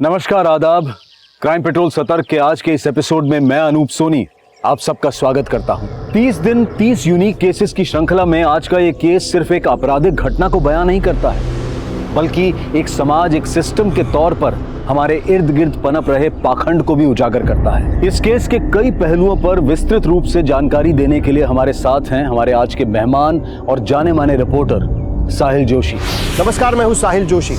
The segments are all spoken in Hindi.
नमस्कार, आदाब। क्राइम पेट्रोल सतर्क के आज के इस एपिसोड में मैं अनूप सोनी आप सबका स्वागत करता हूं। 30 दिन 30 यूनिक केसेस की श्रृंखला में आज का ये केस सिर्फ एक आपराधिक घटना को बयां नहीं करता है, बल्कि एक समाज, एक सिस्टम के तौर पर हमारे इर्द गिर्द पनप रहे पाखंड को भी उजागर करता है। इस केस के कई पहलुओं पर विस्तृत रूप से जानकारी देने के लिए हमारे साथ हैं हमारे आज के मेहमान और जाने माने रिपोर्टर साहिल जोशी। नमस्कार, मैं हूं साहिल जोशी।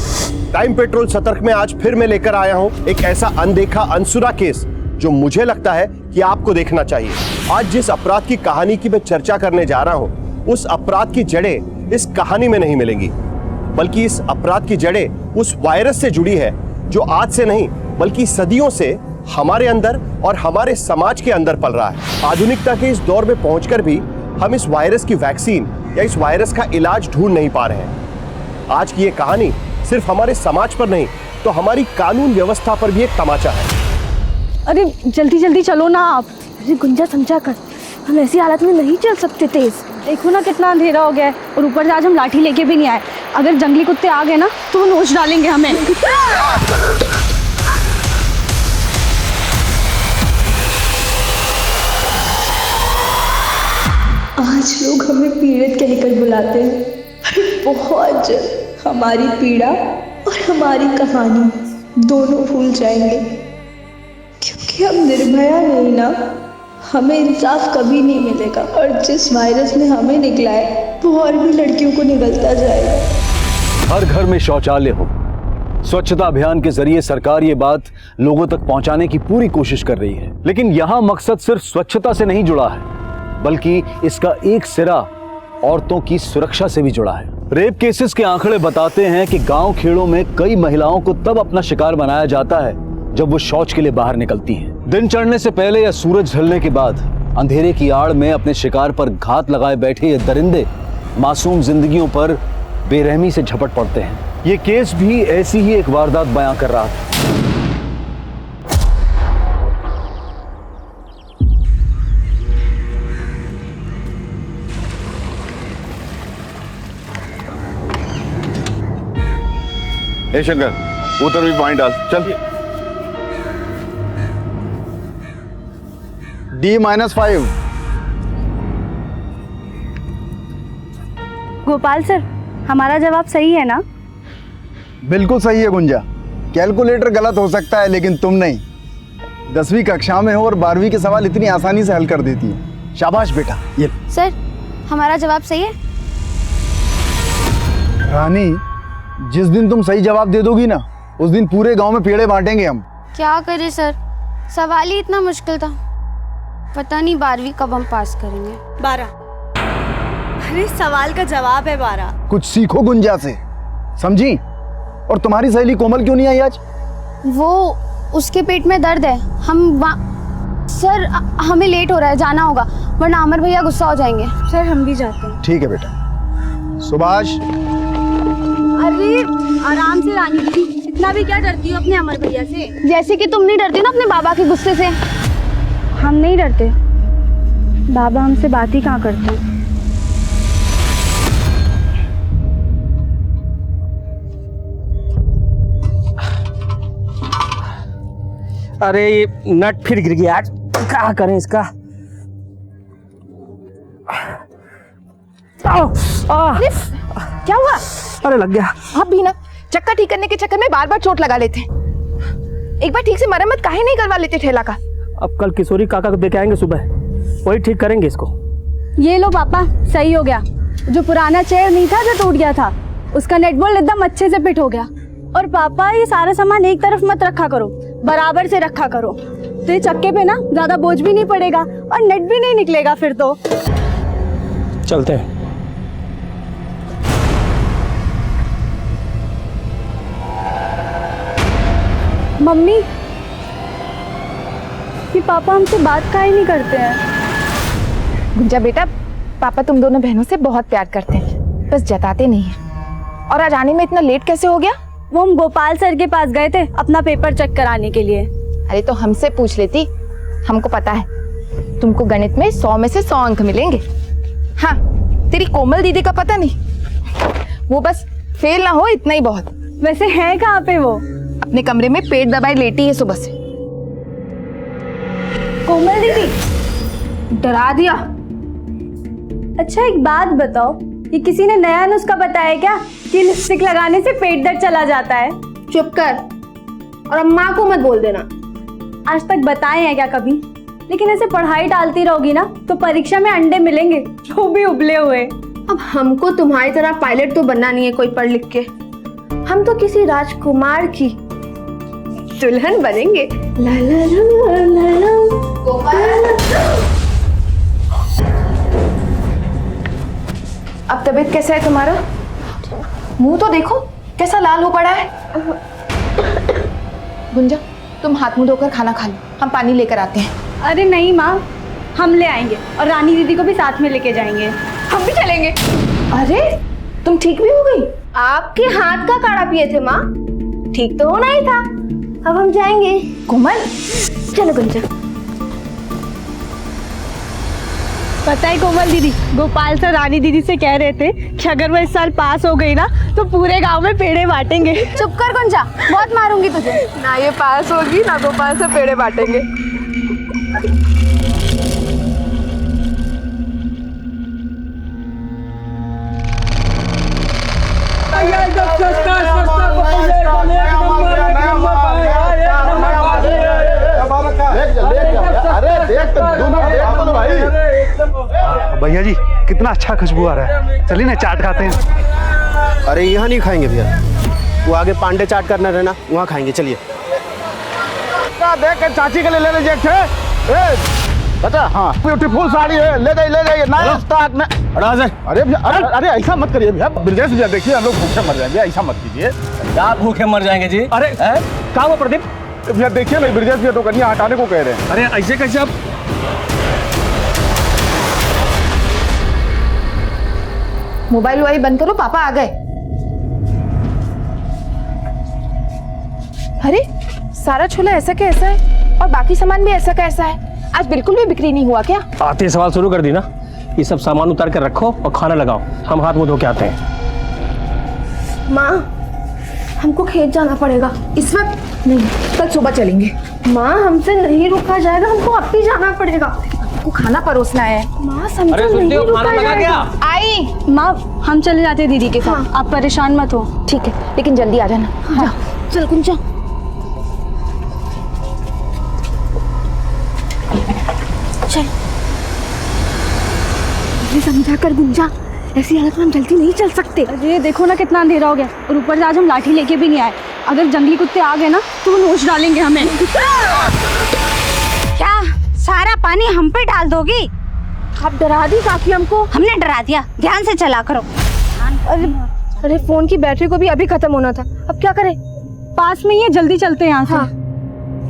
क्राइम पेट्रोल सतर्क में आज फिर मैं लेकर आया हूं एक ऐसा अनदेखा अनसुना केस जो मुझे लगता है कि आपको देखना चाहिए। आज जिस अपराध की कहानी की मैं चर्चा करने जा रहा हूं, उस अपराध की जड़ें इस कहानी में नहीं मिलेंगी, बल्कि इस अपराध की जड़ें उस वायरस से जुड़ी है जो आज से नहीं बल्कि सदियों से हमारे अंदर और हमारे समाज के अंदर पल रहा है। आधुनिकता के इस दौर में पहुंचकर भी हम इस वायरस की वैक्सीन या इस वायरस का इलाज ढूंढ नहीं पा रहे हैं। आज की ये कहानी सिर्फ हमारे समाज पर नहीं तो हमारी कानून व्यवस्था पर भी एक तमाचा है। अरे जल्दी जल्दी चलो ना आप। अरे गुंजा समझा कर, हम ऐसी हालत में नहीं चल सकते तेज। देखो ना कितना अंधेरा हो गया है और ऊपर से आज हम लाठी लेके भी नहीं आए। अगर जंगली कुत्ते आ गए ना तो वो नोच डालेंगे हमें। आज लोग हमें पीड़ित कहकर बुलाते हैं। बहुत जल्द हमारी पीड़ा और हमारी कहानी दोनों भूल जाएंगे, क्योंकि हम निर्भया नहीं ना। हमें इंसाफ कभी नहीं मिलेगा और जिस वायरस ने हमें निगला है वो और भी लड़कियों को निगलता जाएगा। हर घर में शौचालय हो, स्वच्छता अभियान के जरिए सरकार ये बात लोगों तक पहुंचाने की पूरी कोशिश कर रही है, लेकिन यहाँ मकसद सिर्फ स्वच्छता से नहीं जुड़ा है, बल्कि इसका एक सिरा औरतों की सुरक्षा से भी जुड़ा है। रेप केसेस के आंकड़े बताते हैं कि गांव खेड़ों में कई महिलाओं को तब अपना शिकार बनाया जाता है जब वो शौच के लिए बाहर निकलती हैं। दिन चढ़ने से पहले या सूरज ढलने के बाद अंधेरे की आड़ में अपने शिकार पर घात लगाए बैठे ये दरिंदे मासूम जिंदगियों पर बेरहमी से झपट पड़ते हैं। ये केस भी ऐसी ही एक वारदात बयां कर रहा था। ए शंकर, उतर भी पानी डाल, चल। D-5। गोपाल सर, हमारा जवाब सही है ना? बिल्कुल सही है गुंजा। कैलकुलेटर गलत हो सकता है लेकिन तुम नहीं। 10वीं कक्षा में हो और 12वीं के सवाल इतनी आसानी से हल कर देती है। शाबाश बेटा। ये सर, हमारा जवाब सही है। रानी, जिस दिन तुम सही जवाब दे दोगी ना, उस दिन पूरे गांव में पेड़े बांटेंगे हम। क्या करें सर, सवाल ही इतना मुश्किल था। पता नहीं 12वीं कब हम पास करेंगे। 12। अरे सवाल का जवाब है 12। कुछ सीखो गुंजा से, समझी? और तुम्हारी सहेली कोमल क्यों नहीं आई आज? वो उसके पेट में दर्द है। सर हमें लेट हो रहा है, जाना होगा वरना अमर भैया गुस्सा हो जाएंगे। सर हम भी जाते हैं। ठीक है बेटा। सुभाष। अरे आराम से रानी जी, इतना भी क्या डरती हो अपने अमर भैया से? जैसे कि तुम नहीं डरती ना अपने बाबा के गुस्से से। हम नहीं डरते, बाबा हमसे बात ही कहाँ करते हैं। अरे ये नट फिर गिर गया आज, क्या करें इसका? क्या हुआ? अरे लग गया। आप भी ना चक्का ठीक करने के चक्कर में बार बार चोट लगा लेते। एक बार ठीक से मरम्मत काहे नहीं करवा लेते ठेला का? अब कल किशोरी काका को देके आएंगे, सुबह वही ठीक करेंगे इसको। ये लो पापा, सही हो गया। जो पुराना चेयर नहीं था जो टूट गया था, उसका नेट बोल्ट एकदम अच्छे से फिट हो गया। और पापा ये सारा सामान एक तरफ मत रखा करो, बराबर से रखा करो, तो ये चक्के पे ना ज्यादा बोझ भी नहीं पड़ेगा और नेट भी नहीं निकलेगा फिर तो। चलते हैं। मम्मी, ये पापा हमसे बात काहे नहीं करते हैं? गुंजा बेटा, पापा तुम दोनों बहनों से बहुत प्यार करते हैं, बस जताते नहीं हैं। और आज आने में इतना लेट कैसे हो गया? वो हम गोपाल सर के पास गए थे अपना पेपर चेक कराने के लिए। अरे तो हमसे पूछ लेती, हमको पता है तुमको गणित में 100 में से 100 अंक मिलेंगे। हाँ, तेरी कोमल दीदी का पता नहीं, वो बस फेल ना हो इतना ही बहुत। वैसे है कहाँ पे वो? अपने कमरे में पेट दबाए लेटी है सुबह से। कोमल दीदी, डरा दिया। अच्छा एक बात बताओ, ये किसी ने नया नुस्खा बताया क्या कि लिपस्टिक लगाने से पेट दर्द चला जाता है? चुप कर, और अम्मा को मत बोल देना। आज तक बताए हैं क्या कभी? लेकिन ऐसे पढ़ाई डालती रहोगी ना तो परीक्षा में अंडे मिलेंगे, जो भी उबले हुए। अब हमको तुम्हारी तरह पायलट तो बनना नहीं है कोई पढ़ लिख के। हम तो किसी राजकुमार की दुल्हन बनेंगे। ला ला ला ला ला ला। अब तबीयत कैसा है तुम्हारा? मुंह तो देखो कैसा लाल हो पड़ा है। गुंजा, तुम हाथ मुंह धोकर खाना खा लो, हम पानी लेकर आते हैं। अरे नहीं माँ, हम ले आएंगे और रानी दीदी को भी साथ में लेके जाएंगे। हम भी चलेंगे। अरे तुम ठीक भी हो गई? आपके हाथ का काढ़ा पिए थे माँ, ठीक तो होना ही था। अब हम जाएंगे। कोमल चलो गुंजा। पता है कोमल दीदी, गोपाल सर रानी दीदी से कह रहे थे कि अगर वो इस साल पास हो गई ना तो पूरे गांव में पेड़े बांटेंगे। चुप कर गुंजा, बहुत मारूंगी तुझे। ना ये पास होगी ना गोपाल से पेड़े बांटेंगे। भैया जी कितना अच्छा खुशबू आ रहा है, चलिए ना चाट खाते हैं। अरे यहाँ नहीं खाएंगे भैया, वो आगे पांडे चाट करना रहना, वहाँ खाएंगे। चलिए देख चाची के लिए ले लीजिए। बता, हाँ ब्यूटीफुल साड़ी है, ले जाइए नाइस स्टॉक में। अरे अरे ऐसा मत करिए भैया, ब्रजेश भैया देखिए हम लोग भूखे मर जाएंगे, ऐसा मत कीजिए। क्या भूखे मर जाएंगे जी? अरे क्या हुआ प्रदीप? भैया देखिए ना, ब्रजेश भैया तो कन्या हटाने को कह रहे हैं। अरे ऐसे कैसे? आप मोबाइल वोबाइल बंद करो, पापा आ गए। अरे सारा छोला ऐसा का ऐसा है और बाकी सामान भी ऐसा का ऐसा है। आज बिल्कुल भी बिक्री नहीं हुआ क्या? आते सवाल शुरू कर दी ना। ये सब सामान उतार कर रखो और खाना लगाओ, हम हाथ मुंह धो के आते हैं। माँ हमको खेत जाना पड़ेगा। इस वक्त नहीं, कल सुबह चलेंगे। माँ हमसे नहीं रुका जाएगा, हमको अब भी जाना पड़ेगा। आपको खाना परोसना है। माँ समझो, नहीं रुका जाएगा। आई माँ हम चले जाते हैं दीदी के साथ। हाँ। आप परेशान मत हो। ठीक है, लेकिन जल्दी आ जाना। हाँ। चल गुंजा। चल समझा कर गुंजा, ऐसी हालत में हम जल्दी नहीं चल सकते। अरे देखो ना कितना अंधेरा हो गया, और ऊपर से आज हम लाठी लेके भी नहीं आए। अगर जंगली कुत्ते आ गए ना तो वो नोच डालेंगे हमें। क्या सारा पानी हम पे डाल दोगी? आप डरा दी काफी हमको। हमने डरा दिया, ध्यान से चला करो। अरे फोन की बैटरी को भी अभी खत्म होना था, अब क्या करें? पास में ही है, जल्दी चलते हैं यहाँ से। हाँ,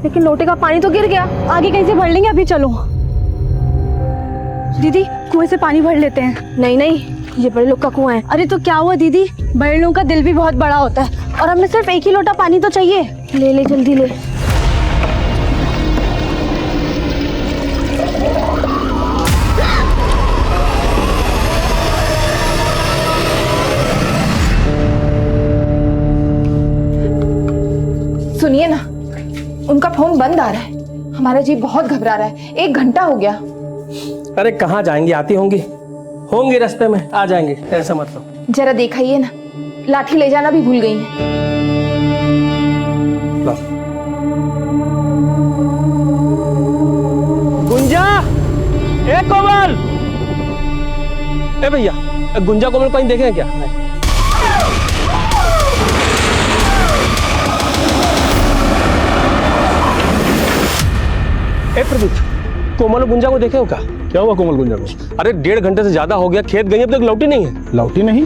लेकिन लोटे का पानी तो गिर गया। आगे कहीं से भर लेंगे, अभी चलो। दीदी कुएं से पानी भर लेते हैं। नहीं नहीं, ये बड़े लोग का कुआं है। अरे तो क्या हुआ दीदी, बड़े लोगों का दिल भी बहुत बड़ा होता है और हमें सिर्फ एक ही लोटा पानी तो चाहिए। ले ले जल्दी ले। सुनिए ना, उनका फोन बंद आ रहा है। हमारा जी बहुत घबरा रहा है, 1 घंटा हो गया। अरे कहाँ जाएंगी, आती होंगी रास्ते में, आ जाएंगे, ऐसा मत लो। जरा दिखाइए ना, लाठी ले जाना भी भूल गई है। गुंजा, ए कोमल, ए भैया, गुंजा कोमल कहीं देखे हैं क्या? ए प्रदीप, कोमल और गुंजा को देखे हो क्या? क्या हुआ कोमल गुंजा को? अरे 1.5 घंटे से ज्यादा हो गया, खेत गई अब तक लौटी नहीं है। लौटी नहीं?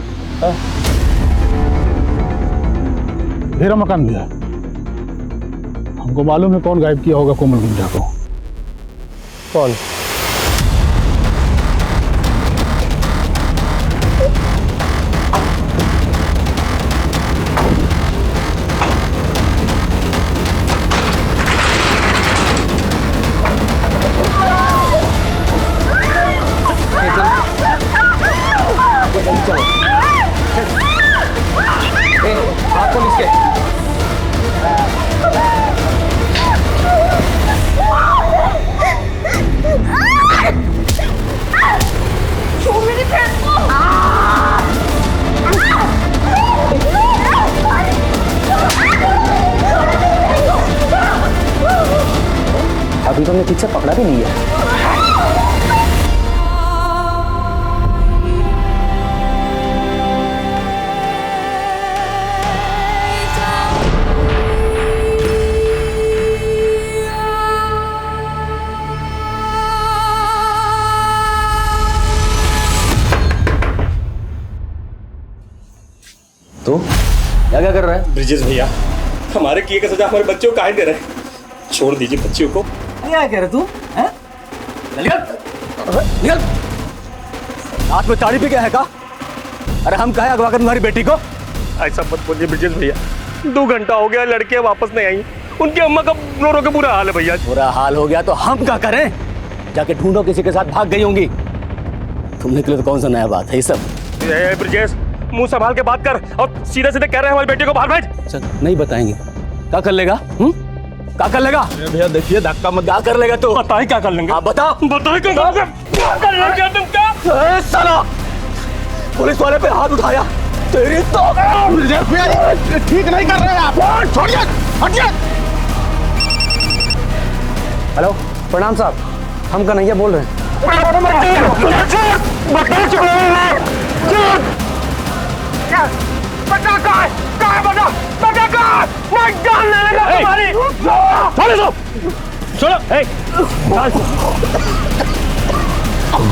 मेरा मकान भी है, हमको मालूम है कौन गायब किया होगा कोमल गुंजा को। कौन? हाथ पुलिस के। अभी तो हमने ठीक से पकड़ा भी नहीं है। तो क्या कर रहा है ब्रिजेश भैया, हमारे किए का सजा हमारे बच्चों को काहे दे रहे हैं? छोड़ दीजिए बच्चियों को। क्या कह रहे तू? हैं? निकल! हाथ में ताड़ी पे क्या है का? अरे हम कहे अगवा कर तुम्हारी बेटी को? ऐसा मत बोलिए ब्रिजेश भैया, 2 घंटा हो गया, लड़कियां वापस नहीं आई। उनकी अम्मा का रो रो के बुरा हाल है भैया। बुरा हाल हो गया तो हम क्या करें? जाके ढूंढो, किसी के साथ भाग गई होंगी। तुम निकले तो कौन सा नया बात है ये सब? ब्रिजेश, मुंह संभाल के बात कर और सीधे सीधे कह रहे हैं हमारी बेटी को बाहर भेज। चल, नहीं बताएंगे। क्या कर लेगा? क्या कर लेगा? भैया देखिए, धक्का मत। क्या कर लेगा तू? बताए क्या कर लेंगे? आप बताओ। बताए क्या कर लेंगे तुम? क्या साला पुलिस वाले पे हाथ उठाया तेरी तो। ठीक नहीं कर रहे आप, छोड़िए, हटिए। हेलो, प्रणाम साहब, हम कन्हैया बोल रहे हैं।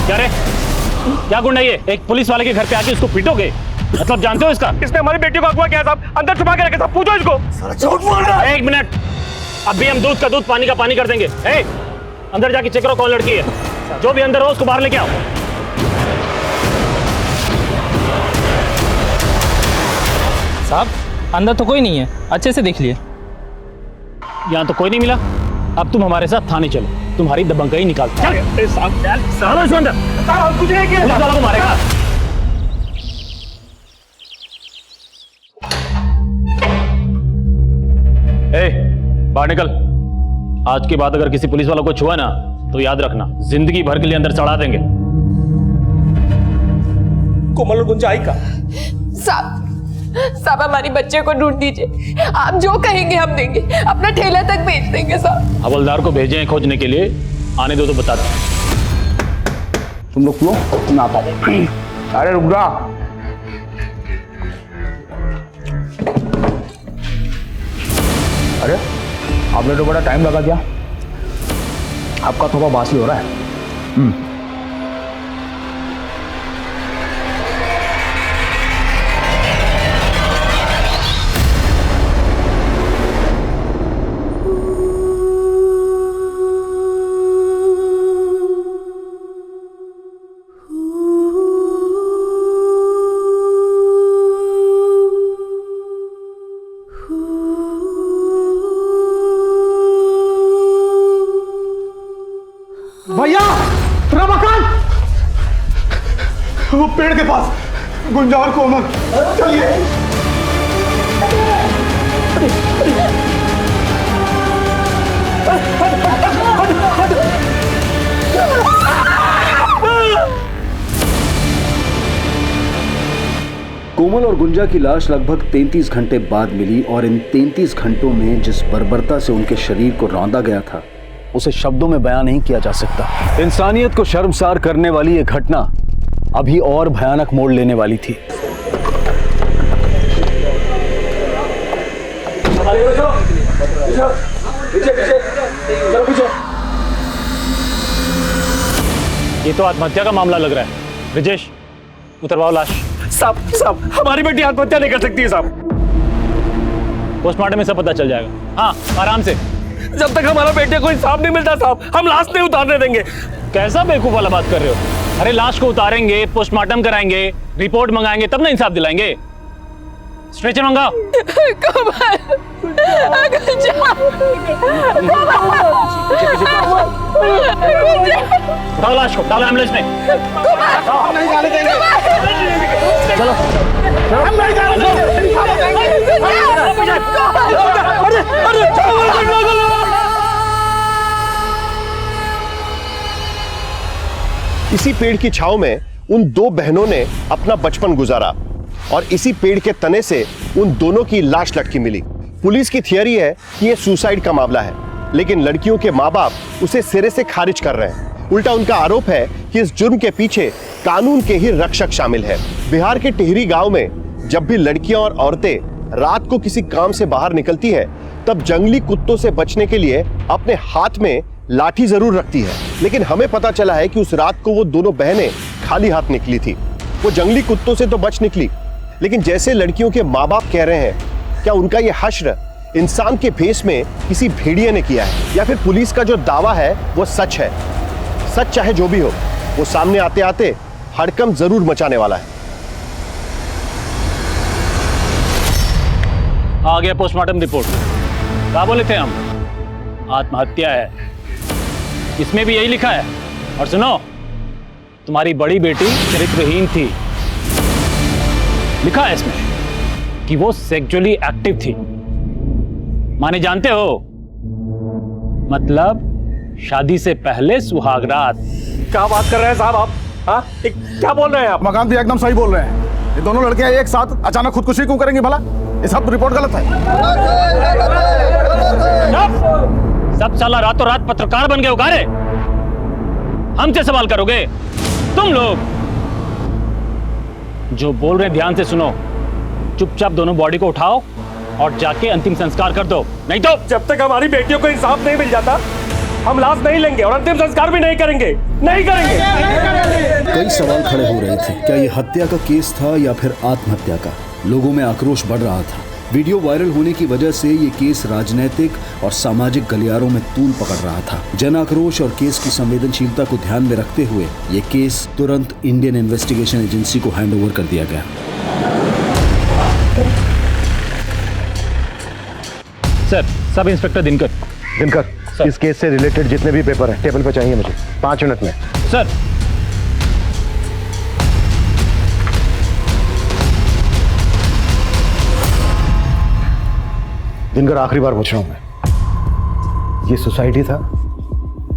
क्या रे, क्या गुंडा ये? एक पुलिस वाले के घर पे आके उसको पीटोगे? मतलब जानते हो इसका? इसने हमारी बेटी को अगवा किया साहब, अंदर छुपा के रखे साहब, पूछो इसको। 1 मिनट, अभी हम दूध का दूध, पानी का पानी कर देंगे। अंदर जाके चेक करो कौन लड़की है। जो भी अंदर हो उसको बाहर लेके आओ। साहब, अंदर तो कोई नहीं है, अच्छे से देख लिए। यहाँ तो कोई नहीं मिला। अब तुम हमारे साथ थाने चलो, तुम्हारी दबंगई निकाल। चल अंदर, पुलिस वालों को मारेगा। बाहर निकल। आज के बाद अगर किसी पुलिस वालों को छुआ ना तो याद रखना, जिंदगी भर के लिए अंदर चढ़ा देंगे। कोमल और गुंजा आई का? साहब हमारी बच्चे को ढूंढ दीजिए, आप जो कहेंगे हम देंगे, अपना ठेला तक भेज देंगे साहब। हवलदार को भेजे हैं खोजने के लिए, आने दो तो बता दो। तुम लोग क्यों तुम आ पाओ? अरे रुक जा। अरे आपने तो बड़ा टाइम लगा दिया, आपका थोड़ा बासी हो रहा है। भैया, रमाकांत, वो पेड़ के पास गुंजा और कोमल, चलिए। कोमल और गुंजा की लाश लगभग 33 घंटे बाद मिली और इन 33 घंटों में जिस बर्बरता से उनके शरीर को रौंदा गया था उसे शब्दों में बयां नहीं किया जा सकता। इंसानियत को शर्मसार करने वाली यह घटना अभी और भयानक मोड़ लेने वाली थी। ये तो आत्महत्या का मामला लग रहा है। ब्रिजेश, उतरवाओ लाश। साहब, हमारी बेटी आत्महत्या नहीं कर सकती है साहब। पोस्टमार्टम में सब पता चल जाएगा। हाँ, आराम से। जब तक हमारा बेटे को इंसाफ नहीं मिलता साहब, हम लाश नहीं उतारने देंगे। कैसा बेवकूफ वाला बात कर रहे हो? अरे लाश को उतारेंगे, पोस्टमार्टम कराएंगे, रिपोर्ट मंगाएंगे, तब ना इंसाफ दिलाएंगे। स्ट्रेचर मंगाओ। उठाओ लाश को, डालो एम्बुलेंस में। नहीं जाने देंगे। चलो, हम नहीं जाने इसी पेड़ की छांव में उन 2 बहनों ने अपना बचपन गुजारा और इसी पेड़ के तने से उन दोनों की लाश लटकी मिली। पुलिस की थियरी है कि यह सुसाइड का मामला है, लेकिन लड़कियों के माँ बाप उसे सिरे से खारिज कर रहे हैं। उल्टा उनका आरोप है कि इस जुर्म के पीछे कानून के ही रक्षक शामिल है। बिहार के टिहरी गांव में जब भी लड़कियां और औरतें रात को किसी काम से बाहर निकलती है, तब जंगली कुत्तों से बचने के लिए अपने हाथ में लाठी जरूर रखती है। लेकिन हमें पता चला है कि उस रात को वो दोनों बहनें खाली हाथ निकली थी। वो जंगली कुत्तों से तो बच निकली, लेकिन जैसे लड़कियों के माँ बाप कह रहे हैं, क्या उनका ये हश्र इंसान के भेष में किसी भेड़िए ने किया है, या फिर पुलिस का जो दावा है वो सच है? सच चाहे जो भी हो, वो सामने आते आते हड़कंप जरूर मचाने वाला है। आ गया पोस्टमार्टम रिपोर्ट। क्या बोले थे हम? आत्महत्या है। इसमें भी यही लिखा है। और सुनो, तुम्हारी बड़ी बेटी चरित्रहीन थी। लिखा है इसमें कि वो सेक्सुअली एक्टिव थी। माने जानते हो, मतलब शादी से पहले सुहागरात। क्या बात कर रहे हैं साहब आप? हाँ, क्या बोल रहे हैं आप? मकान भी एकदम सही बोल रहे हैं। ये दोनों लड़कियां एक साथ अचानक खुदकुशी क्यों करेंगी भला? ये सब रिपोर्ट गलत है। सब साला रातों रात पत्रकार बन गए हो गारे? हमसे सवाल करोगे? तुम लोग जो बोल रहे हैं ध्यान से सुनो। चुपचाप दोनों बॉडी को उठाओ और जाके अंतिम संस्कार कर दो, नहीं तो जब तक हमारी बेटियों को इंसाफ नहीं मिल जाता, हम लाश नहीं लेंगे और अंतिम संस्कार भी नहीं करेंगे। नहीं करेंगे। कई सवाल खड़े हो रहे थे। क्या ये हत्या का केस था या फिर आत्महत्या का? लोगों में आक्रोश बढ़ रहा था। वीडियो वायरल होने की वजह से ये केस राजनीतिक और सामाजिक गलियारों में तूल पकड़ रहा था। जन आक्रोश और केस की संवेदनशीलता को ध्यान में रखते हुए ये केस तुरंत इंडियन इन्वेस्टिगेशन एजेंसी को हैंडओवर कर दिया गया। Sir, sub inspector Dinkar. इस केस से रिलेटेड जितने भी पेपर हैं टेबल पे चाहिए मुझे 5 मिनट में। सर, दिनकर, आखिरी बार पूछ रहा हूं मैं, ये सोसाइटी था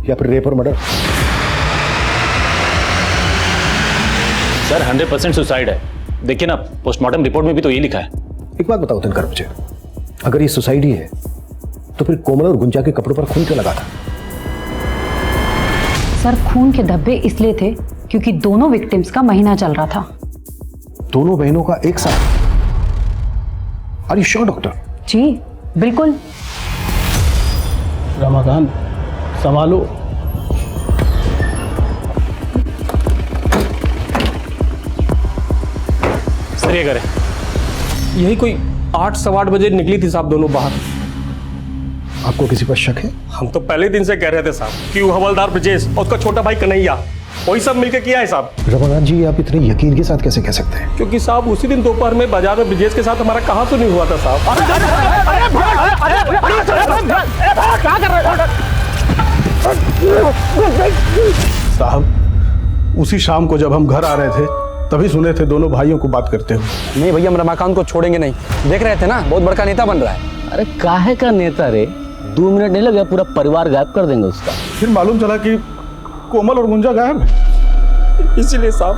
या फिर रेप और मर्डर? सर 100% सुसाइड है। देखिए ना, पोस्टमार्टम रिपोर्ट में भी तो ये लिखा है। एक बात बताओ दिनकर मुझे, अगर ये सोसाइटी है तो फिर कोमल और गुंजा के कपड़ों पर खून क्यों लगा था? सर, खून के धब्बे इसलिए थे क्योंकि दोनों विक्टिम्स का महीना चल रहा था। दोनों बहनों का एक साथ? Are you sure doctor? जी बिल्कुल। रमाकांत, संभालो। सर ये करे। यही कोई 8-8:15 बजे निकली थी साहब दोनों बाहर। आपको किसी पर शक है? हम तो पहले दिन से कह रहे थे साहब कि वो हवलदार ब्रजेश और उसका छोटा भाई कन्हैया, वही सब मिलकर किया है साहब। रमाकांत जी, आप इतने यकीन के साथ कैसे कह सकते हैं? क्योंकि साहब उसी दिन दोपहर में बाजार में ब्रजेश के साथ हमारा कहाँ तो नहीं हुआ था साहब। साहब, उसी शाम को जब हम घर आ रहे थे तभी सुने थे दोनों भाइयों को बात करते हुए। नहीं भैया, हम रमाकांत को छोड़ेंगे नहीं। देख रहे थे ना, बहुत बड़का नेता बन रहा है। अरे काहे का नेता रे? 2 मिनट नहीं लगे, पूरा परिवार गायब कर देंगे उसका। फिर मालूम चला कि कोमल और गुंजा गायब है। इसीलिए साहब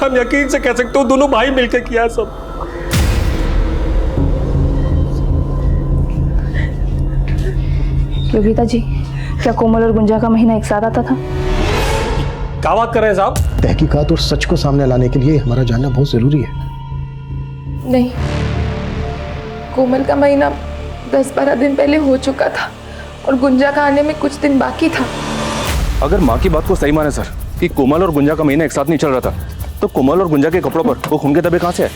हम यकीन से कह सकते हो दोनों भाई मिलकर किया है सब। योगिता जी, क्या कोमल और गुंजा का महीना एक साथ आता था? क्या बात कर रहे हैं साहब? तहकीकात और सच को सामने लाने के लिए हमारा जानना बहुत जरूरी है। नहीं, कोमल का महीना 10-12 दिन पहले हो चुका था और गुंजा का आने में कुछ दिन बाकी था। अगर माँ की बात को सही माने सर कि कोमल और गुंजा का महीना एक साथ नहीं चल रहा था, तो कोमल और गुंजा के कपड़ों पर वो खून के धब्बे कहाँ से है?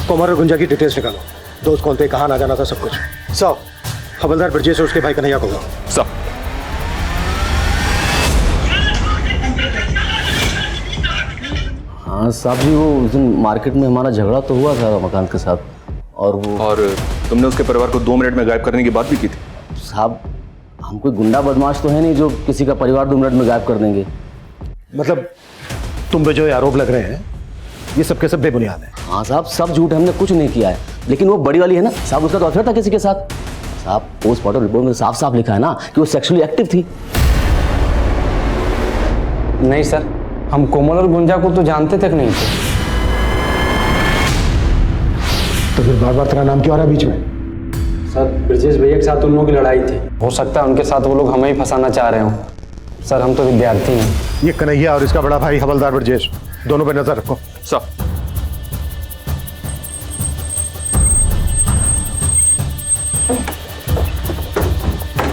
कोमल और गुंजा की डिटेल्स निकालो। दोस्त कौन थे, कहाँ ना जाना था, सब कुछ। सब हवलदार ब्रजेश और उसके भाई कन्हैया को सब। हाँ साहब जी, वो उस दिन मार्केट में हमारा झगड़ा तो हुआ था रमाकांत के साथ, और तुमने उसके परिवार को 2 मिनट में गायब करने की बात भी की थी। साहब, हम कोई गुंडा बदमाश तो है नहीं जो किसी का परिवार 2 मिनट में गायब कर देंगे। मतलब तुम पे जो आरोप लग रहे हैं ये सब के सब बेबुनियाद है? हाँ साहब, सब झूठ है, हमने कुछ नहीं किया है। लेकिन वो बड़ी वाली है ना साहब, उसका तो अफेयर था किसी के साथ। साहब, पोस्टमार्टम रिपोर्ट में साफ साफ लिखा है ना कि वो सेक्सुअली एक्टिव थी। नहीं सर, हम कोमल और गुंजा को तो जानते तक नहीं थे। तो फिर बार बार तेरा नाम क्यों आ रहा है बीच में? सर ब्रजेश भैया के साथ उन लोगों की लड़ाई थी। हो सकता है उनके साथ वो लोग हमें ही फंसाना चाह रहे हो। सर हम तो विद्यार्थी हैं। ये कन्हैया और इसका बड़ा भाई हवलदार ब्रजेश, दोनों पे नजर रखो। सब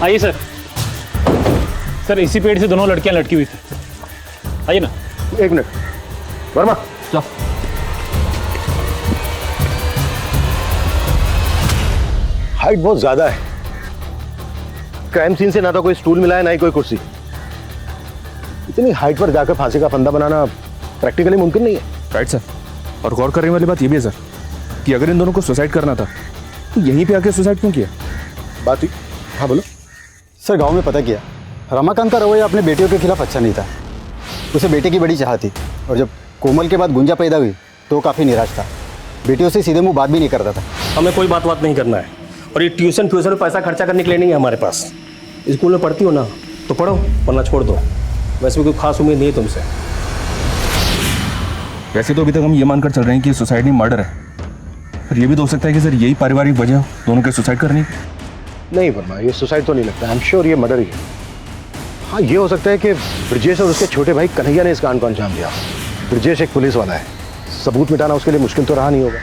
आइए सर। सर इसी पेड़ से दोनों लड़कियां लटकी हुई थी। आइए ना। एक मिनट वर्मा, जाओ। हाइट बहुत ज्यादा है। क्राइम सीन से ना तो कोई स्टूल मिला है ना ही कोई कुर्सी। इतनी हाइट पर जाकर फांसी का फंदा बनाना प्रैक्टिकली मुमकिन नहीं है। Right sir. और गौर करने वाली बात यह भी है सर कि अगर इन दोनों को सुसाइड करना था तो यहीं पे आके सुसाइड क्यों किया? बात ही। हाँ बोलो। सर गांव में पता किया, रमाकांत का रवैया अपने बेटियों के खिलाफ अच्छा नहीं था। उसे बेटे की बड़ी चाह थी और जब कोमल के बाद गुंजा पैदा हुई तो काफ़ी निराश था। बेटियों से सीधे मुंह बात भी नहीं करता था। हमें कोई बात नहीं करना है और ये ट्यूशन में पैसा खर्चा करने के लिए नहीं है हमारे पास। स्कूल में पढ़ती हो ना तो पढ़ो, वरना छोड़ दो। वैसे भी कोई खास उम्मीद नहीं है तुमसे। वैसे तो अभी तक हम ये मानकर चल रहे हैं कि सुसाइड नहीं मर्डर है, पर ये भी तो हो सकता है कि सर यही पारिवारिक वजह हो दोनों के सुसाइड करने की। नहीं वर्मा, ये सुसाइड तो नहीं लगता। आई एम श्योर ये मर्डर ही है। हाँ, ये हो सकता है कि ब्रजेश और उसके छोटे भाई कन्हैया ने इस कांड को अंजाम दिया। ब्रजेश एक पुलिस वाला है, सबूत मिटाना उसके लिए मुश्किल तो रहा नहीं होगा।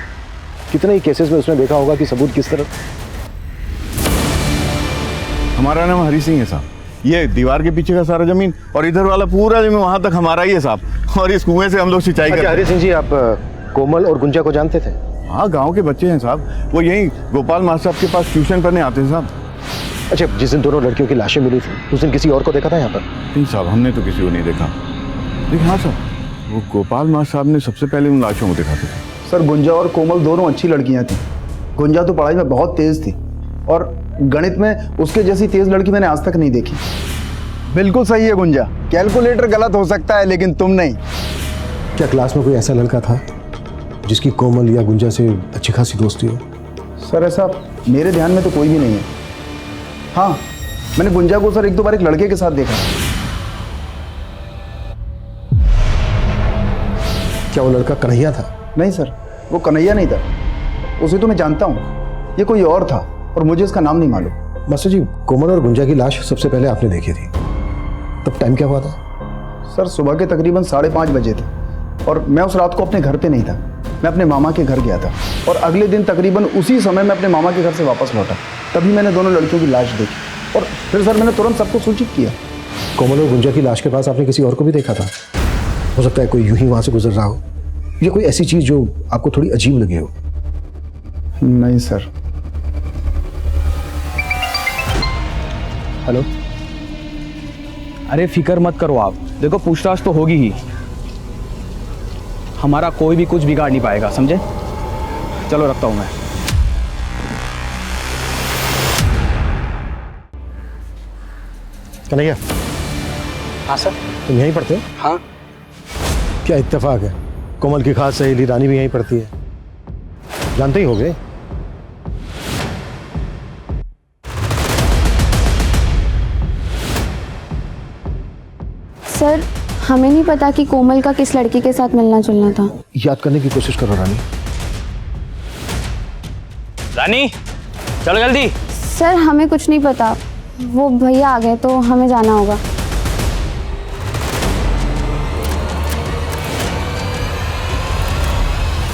कितने ही केसेस में उसने देखा होगा कि सबूत किस तरह। हमारा नाम हरी सिंह है साहब। ये दीवार के पीछे का सारा जमीन और इधर वाला पूरा जमीन वहां तक हमारा ही है साहब। और इस कुएं से हम लोग सिंचाई करते हैं। हरी सिंह जी, आप कोमल और गुंजा को जानते थे? हाँ, गांव के बच्चे हैं साहब। वो यहीं गोपाल मास्टर साहब के पास ट्यूशन पढ़ने आते हैं साहब। अच्छा, जिस दिन दोनों लड़कियों की लाशें मिली थी उस दिन किसी और को देखा था यहाँ पर? नहीं साहब, हमने तो किसी को नहीं देखा। लेकिन हाँ साहब, वो गोपाल मास्टर साहब ने सबसे पहले उन लाशों को देखा था। सर गुंजा और कोमल दोनों अच्छी लड़कियां थी। गुंजा तो पढ़ाई में बहुत तेज थी और गणित में उसके जैसी तेज लड़की मैंने आज तक नहीं देखी। बिल्कुल सही है गुंजा, कैलकुलेटर गलत हो सकता है लेकिन तुम नहीं। क्या क्लास में कोई ऐसा लड़का था जिसकी कोमल या गुंजा से अच्छी खासी दोस्ती हो? सर ऐसा मेरे ध्यान में तो कोई भी नहीं है। हाँ, मैंने गुंजा को सर एक दो बार एक लड़के के साथ देखा। क्या वो लड़का कन्हैया था? नहीं सर, वो कन्हैया नहीं था। उसे तो मैं जानता हूँ, ये कोई और था और मुझे इसका नाम नहीं मालूम। मास्टर जी, कोमल और गुंजा की लाश सबसे पहले आपने देखी थी, तब टाइम क्या हुआ था? सर सुबह के तकरीबन 5:30 बजे थे और मैं उस रात को अपने घर पे नहीं था। मैं अपने मामा के घर गया था और अगले दिन तकरीबन उसी समय मैं अपने मामा के घर से वापस लौटा। तभी मैंने दोनों लड़कियों की लाश देखी और फिर सर मैंने तुरंत सबको सूचित किया। कोमल और गुंजा की लाश के पास आपने किसी और को भी देखा था? हो सकता है कोई यूं ही वहां से गुजर रहा हो, या कोई ऐसी चीज जो आपको थोड़ी अजीब लगी हो? नहीं सर। हेलो। अरे फिक्र मत करो आप, देखो पूछताछ तो होगी ही। हमारा कोई भी कुछ बिगाड़ नहीं पाएगा, समझे? चलो रखता हूं मैं। कन्हैया। हाँ सर। तुम यहीं पढ़ते हो? हाँ। क्या इत्तेफाक है, कोमल की खास सहेली रानी भी यहीं पढ़ती है। जानते ही होगे। सर हमें नहीं पता कि कोमल का किस लड़की के साथ मिलना जुलना था। याद करने की कोशिश करो रानी। रानी चलो जल्दी। सर हमें कुछ नहीं पता, वो भैया आ गए तो हमें जाना होगा।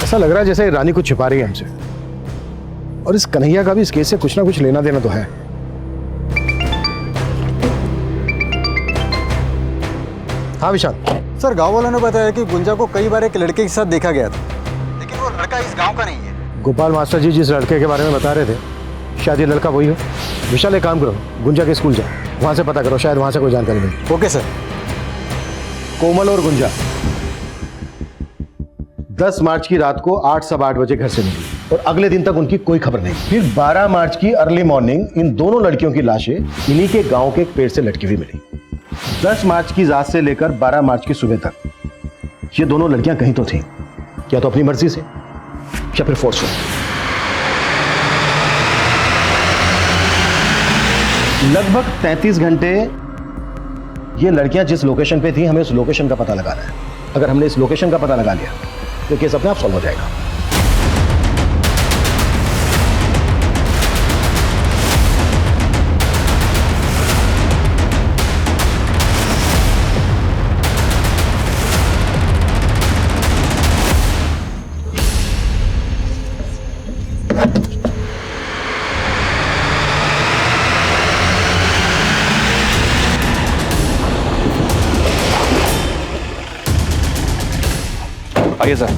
ऐसा लग रहा है जैसे रानी कुछ छिपा रही है हमसे, और इस कन्हैया का भी इस केस से कुछ ना कुछ लेना देना तो है। हाँ विशाल। सर गांव वालों ने बताया कि गुंजा को कई बार एक लड़के के साथ देखा गया था, लेकिन वो लड़का इस गांव का नहीं है। गोपाल मास्टर जी जिस लड़के के बारे में बता रहे थे, शायद ये लड़का वही हो। विशाल एक काम करो, गुंजा के स्कूल जाओ, वहां से पता करो, शायद वहां से कोई जानकारी मिले। Okay sir. कोमल और गुंजा 10 मार्च की रात को 8 सवा 8 बजे घर से निकली और अगले दिन तक उनकी कोई खबर नहीं। फिर 12 मार्च की अर्ली मॉर्निंग इन दोनों लड़कियों की लाशें इन्हीं के गांव के एक पेड़ से लटकी हुई मिली। 10 मार्च की रात से लेकर 12 मार्च की सुबह तक ये दोनों लड़कियां कहीं तो थीं, या तो अपनी मर्जी से या फिर फोर्सफुल। लगभग 33 घंटे ये लड़कियां जिस लोकेशन पे थी, हमें उस लोकेशन का पता लगाना है। अगर हमने इस लोकेशन का पता लगा लिया तो केस अपने आप सॉल्व हो जाएगा। आइए सर।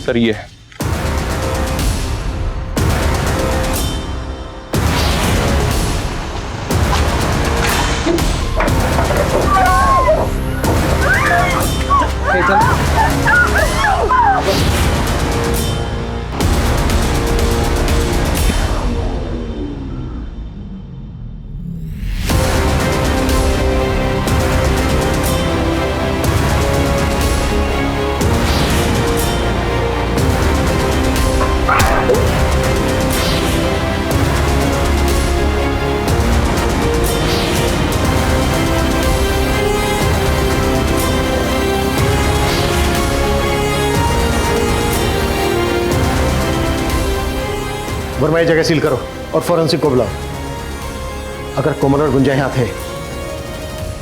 सर ये वर्मा, ये जगह सील करो और फॉरेंसिक को बुलाओ। अगर कोमल और गुंजा यहाँ थे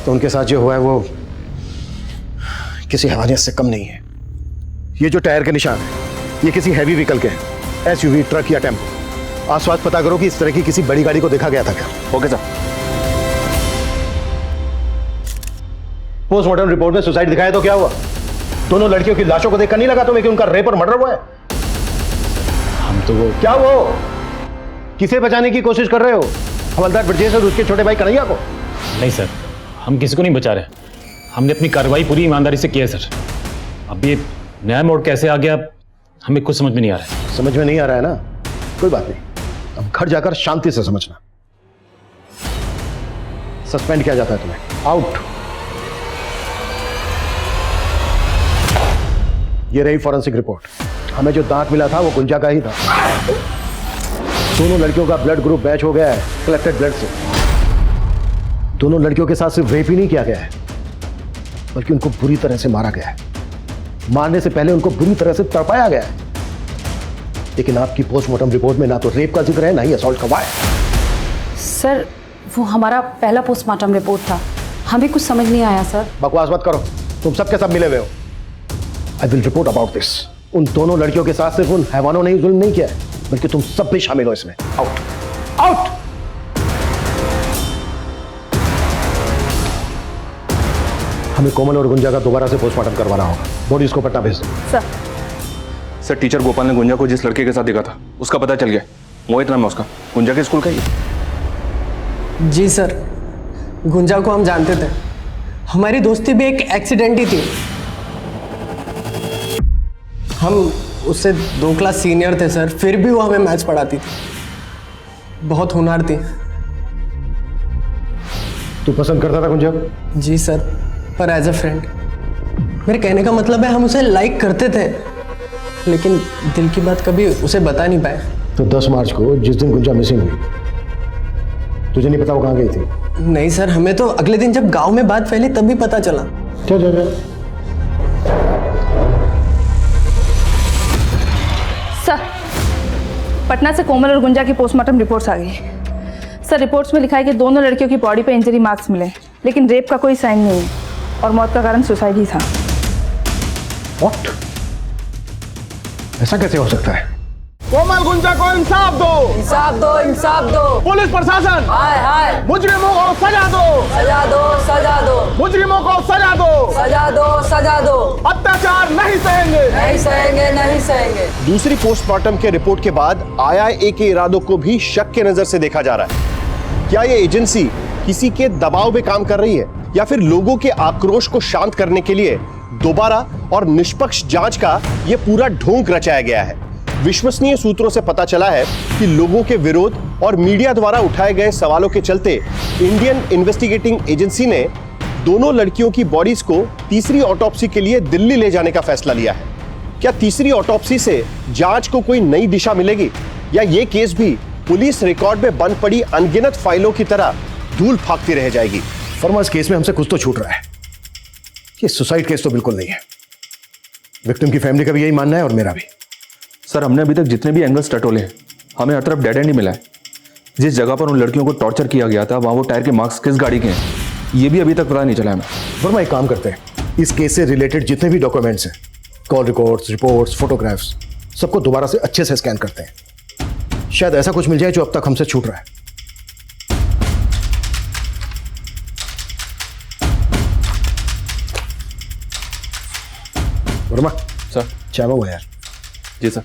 तो उनके साथ जो हुआ है वो किसी हैवानियत से कम नहीं है। ये जो टायर के निशान है ये किसी हैवी व्हीकल के हैं, एसयूवी, ट्रक या टेम्पो। आसपास पता करो कि इस तरह की किसी बड़ी गाड़ी को देखा गया था क्या। Okay sir. पोस्टमार्टम रिपोर्ट में सुसाइड दिखाया तो क्या हुआ? दोनों लड़कियों की लाशों को देखकर नहीं लगा तुम्हें कि उनका रेप और मर्डर हुआ है? हम तो वो क्या वो किसे बचाने की कोशिश कर रहे हो? हवलदार ब्रजेश और उसके छोटे भाई कन्हैया को? नहीं सर, हम किसी को नहीं बचा रहे। हमने अपनी कार्रवाई पूरी ईमानदारी से की है सर। अब ये नया मोड़ कैसे आ गया हमें कुछ समझ में नहीं आ रहा है। समझ में नहीं आ रहा है ना? कोई बात नहीं, अब घर जाकर शांति से समझना। सस्पेंड किया जाता है तुम्हें। आउट। ये रही फॉरेंसिक रिपोर्ट। हमें जो दांत मिला था वो गुंजा का ही था। दोनों लड़कियों का ब्लड ग्रुप मैच हो गया है कलेक्टेड ब्लड से। दोनों लड़कियों के साथ सिर्फ रेप ही नहीं किया गया है बल्कि उनको बुरी तरह से मारा गया है। मारने से पहले उनको बुरी तरह से तड़पाया गया है। लेकिन आपकी पोस्टमार्टम रिपोर्ट में ना तो रेप का जिक्र है ना ही असॉल्ट का वार। सर वो हमारा पहला पोस्टमार्टम रिपोर्ट था, हमें कुछ समझ नहीं आया सर। बकवास मत करो, तुम सबके सब मिले हुए हो। I will report about this. उन दोनों लड़कियों के साथ सिर्फ उन हैवानों ने ही जुल्म नहीं किया है बल्कि तुम सब भी शामिल हो इसमें। Out out. हमें कोमल और गुंजा का दोबारा से पोस्टमार्टम करवाना होगा। बॉडीज को पटना भेज दो। सर टीचर गोपाल ने गुंजा को जिस लड़के के साथ देखा था उसका पता चल गया। मोहित नाम है उसका, गुंजा के स्कूल का ही। जी सर, गुंजा को हम जानते थे। हमारी दोस्ती भी एक एक्सीडेंट ही थी। हम उससे 2 क्लास सीनियर थे सर, फिर भी वो हमें मैथ्स पढ़ाती थी। बहुत होनहार थी। तू पसंद करता था गुंजा? जी सर, पर एज अ फ्रेंड। मेरे कहने का मतलब है हम उसे लाइक करते थे लेकिन दिल की बात कभी उसे बता नहीं पाए। तो 10 मार्च को जिस दिन गुंजा मिसिंग हुई तुझे नहीं पता वो कहाँ गई थी? नहीं सर, हमें तो अगले दिन जब गांव में बात फैली तभी पता चला। क्या जा सर, पटना से कोमल और गुंजा की पोस्टमार्टम रिपोर्ट्स आ गई। सर रिपोर्ट्स में लिखा है कि दोनों लड़कियों की बॉडी पे इंजरी मार्क्स मिले लेकिन रेप का कोई साइन नहीं है और मौत का कारण सुसाइड ही था। What? ऐसा कैसे हो सकता है? कोमल गुंजा को इंसाफ दो, इंसाफ दो, इंसाफ दो। पुलिस प्रशासन हाय हाय, मुजरिमों को सजा दो, सजा दो, सजा दो। मुजरिमों को सजा दो, सजा दो, सजा दो। अत्याचार नहीं सहेंगे, नहीं सहेंगे, नहीं सहेंगे। दूसरी पोस्टमार्टम के रिपोर्ट के बाद IIA के इरादों को भी शक के नजर से देखा जा रहा है। क्या ये एजेंसी किसी के दबाव में काम कर रही है या फिर लोगों के आक्रोश को शांत करने के लिए दोबारा और निष्पक्ष जांच का यह पूरा ढोंग रचाया गया है? विश्वसनीय सूत्रों से पता चला है कि लोगों के विरोध और मीडिया द्वारा उठाए गए सवालों के चलते इंडियन इन्वेस्टिगेटिंग एजेंसी ने दोनों लड़कियों की बॉडीज को तीसरी ऑटोप्सी के लिए दिल्ली ले जाने का फैसला लिया है। क्या तीसरी ऑटोप्सी से जांच को कोई नई दिशा मिलेगी या ये केस भी पुलिस रिकॉर्ड में बंद पड़ी अनगिनत फाइलों की तरह धूल फाकती रह जाएगी? फर्मा, इस केस में हमसे कुछ तो छूट रहा है। ये सुसाइड केस तो बिल्कुल नहीं है। विक्टिम की फैमिली का भी यही मानना है और मेरा भी। सर हमने अभी तक जितने भी एंगल्स टटोले हैं हमें हर तरफ डेड एंड ही मिला है। जिस जगह पर उन लड़कियों को टॉर्चर किया गया था वहां वो टायर के मार्क्स किस गाड़ी के हैं ये भी अभी तक पता नहीं चला हमें। वर्मा, एक काम करते हैं, इस केस से रिलेटेड जितने भी डॉक्यूमेंट्स हैं, कॉल रिकॉर्ड्स, रिपोर्ट्स, फोटोग्राफ्स, सबको दोबारा से अच्छे से स्कैन करते हैं। शायद ऐसा कुछ मिल जाए जो अब तक हमसे छूट रहा है। वर्मा, सर चाय हुआ यार। जी सर।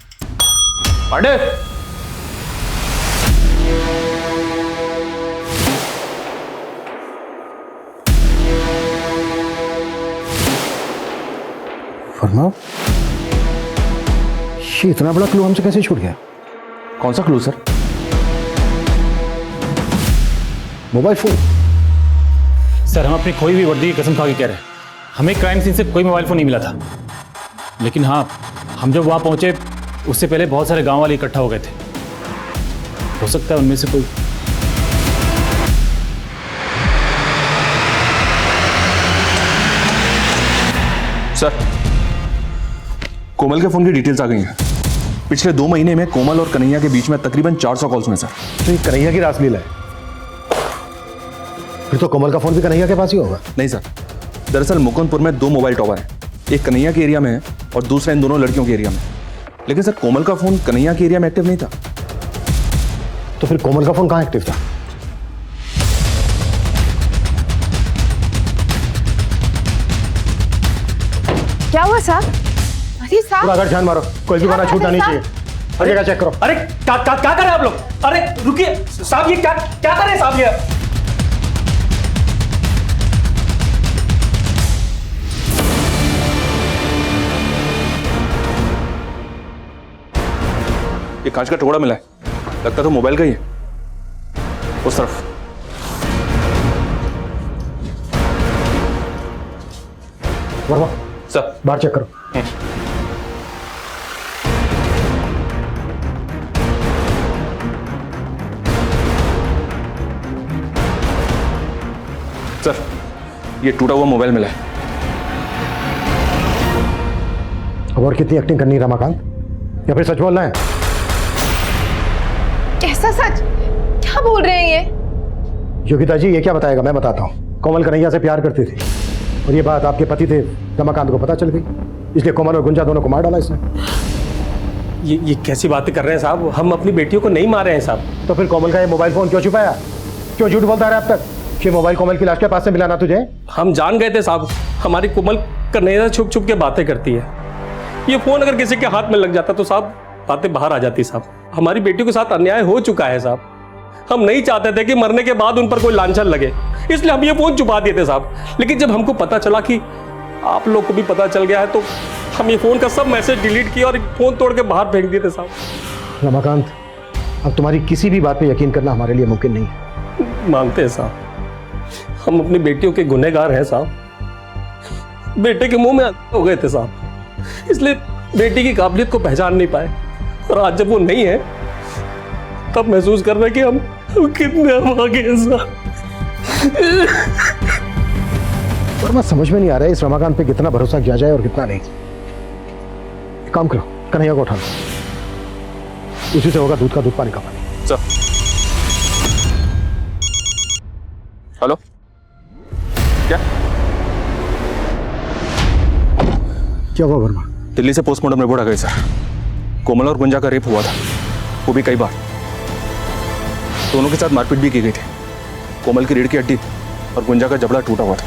पांडे वर्मा, ये इतना बड़ा क्लू हमसे कैसे छूट गया? कौन सा clue sir? Mobile phone. Sir हम अपनी खोई हुई वर्दी की कसम खा के कह रहे हैं, हमें क्राइम सीन से कोई मोबाइल फोन नहीं मिला था। लेकिन हाँ, हम जब वहां पहुंचे उससे पहले बहुत सारे गांव वाले इकट्ठा हो गए थे। हो सकता है उनमें से कोई। सर कोमल के फोन की डिटेल्स आ गई हैं। पिछले 2 महीने में कोमल और कन्हैया के बीच में तकरीबन 400 कॉल्स हुए सर। तो ये कन्हैया की रासलीला है? फिर तो कोमल का फोन भी कन्हैया के पास ही होगा। नहीं सर, दरअसल मुकुंदपुर में 2 मोबाइल टॉवर हैं, एक कन्हैया के एरिया में है और दूसरा इन दोनों लड़कियों के एरिया में। लेकिन सर कोमल का फोन कन्हैया के एरिया में एक्टिव नहीं था। तो फिर कोमल का फोन कहाँ एक्टिव था? क्या हुआ साहब? अरे साहब, थोड़ा ध्यान मारो, कोई भी गाना छूटना नहीं चाहिए। हर जगह चेक करो। अरे क्या कर रहे हैं आप लोग? अरे रुकिए साहब, ये क्या क्या कर रहे हैं साहब? ये कांच का टुकड़ा मिला है, लगता तो मोबाइल का ही है। उस तरफ। वर्मा सर बाहर चेक करो। सर ये टूटा हुआ मोबाइल मिला है। अब और कितनी एक्टिंग करनी है रमाकांत, या फिर सच बोलना है? कैसा सच? क्या बोल रहे हैं ये? योगिता जी ये क्या बताएगा, मैं बताता हूँ। कोमल कन्हैया से प्यार करती थी और ये बात आपके पति थे रमाकांत को पता चल गई, इसलिए कोमल और गुंजा दोनों को मार डाला इसने। ये कैसी बातें कर रहे हैं साहब? हम अपनी बेटियों को नहीं मारे हैं साहब। तो फिर कोमल का ये मोबाइल फोन क्यों छुपाया? क्यों झूठ बोलता रहा अब तक? ये मोबाइल कोमल की लाश के पास से मिला ना तुझे? हम जान गए थे साहब, हमारी कोमल कन्हैया छुप छुप के बातें करती है। ये फोन अगर किसी के हाथ में लग जाता तो साहब बातें बाहर आ जाती साहब। हमारी बेटी के साथ अन्याय हो चुका है साहब। हम नहीं चाहते थे कि मरने के बाद उन पर कोई लांछन लगे, इसलिए हम ये फोन छुपा दिए थे साहब। लेकिन जब हमको पता चला कि आप लोग को भी पता चल गया है तो हम ये फोन का सब मैसेज डिलीट किया और फोन तोड़ के बाहर फेंक दिए थे साहब। रमाकांत, अब तुम्हारी किसी भी बात पे यकीन करना हमारे लिए मुमकिन नहीं है। मानते हैं साहब, हम अपनी बेटियों के गुनहगार हैं साहब। बेटे के मुंह में हो गए थे साहब, इसलिए बेटी की काबिलियत को पहचान नहीं पाए। और आज जब वो नहीं है तब महसूस कर रहे हैं कि हम कितने आगे हैं साहब। और मैं समझ में नहीं आ रहा है इस रमाकांत पे कितना भरोसा किया जाए और कितना नहीं। एक काम करो, कन्हैया को उठा लो, उसी से होगा दूध का दूध पानी का पानी। सर हेलो, क्या हुआ वर्मा? दिल्ली से पोस्टमार्टम रिपोर्ट आ गई सर। कोमल और गुंजा का रेप हुआ था, वो भी कई बार। दोनों के साथ मारपीट भी की गई थी। कोमल की रीढ़ की हड्डी और गुंजा का जबड़ा टूटा हुआ था।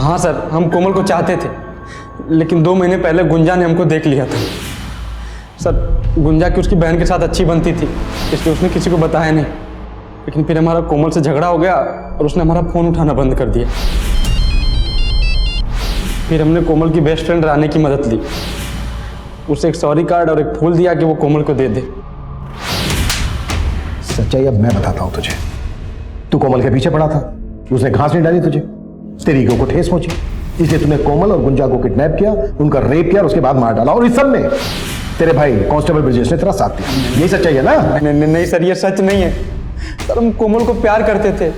हाँ सर, हम कोमल को चाहते थे, लेकिन 2 महीने पहले गुंजा ने हमको देख लिया था। सर गुंजा की उसकी बहन के साथ अच्छी बनती थी, इसलिए उसने किसी को बताया नहीं। लेकिन फिर हमारा कोमल से झगड़ा हो गया और उसने हमारा फ़ोन उठाना बंद कर दिया। फिर हमने कोमल की बेस्ट फ्रेंड रानी की मदद ली, उसे एक सॉरी कार्ड और एक फूल दिया कि वो कोमल को दे दे। सच्चाई अब मैं बताता हूं तुझे। तू कोमल के पीछे पड़ा था, उसने घास नहीं डाली तुझे, तेरी ईगो को ठेस पहुंची, इसलिए तूने कोमल और गुंजा को किडनैप किया, उनका रेप किया और उसके बाद मार डाला। और इस सब में तेरे भाई कांस्टेबल ब्रिजेश ने तेरा साथ दिया। यही सच्चाई है ना? नहीं सर, ये सच नहीं है सर। हम कोमल को प्यार करते थे,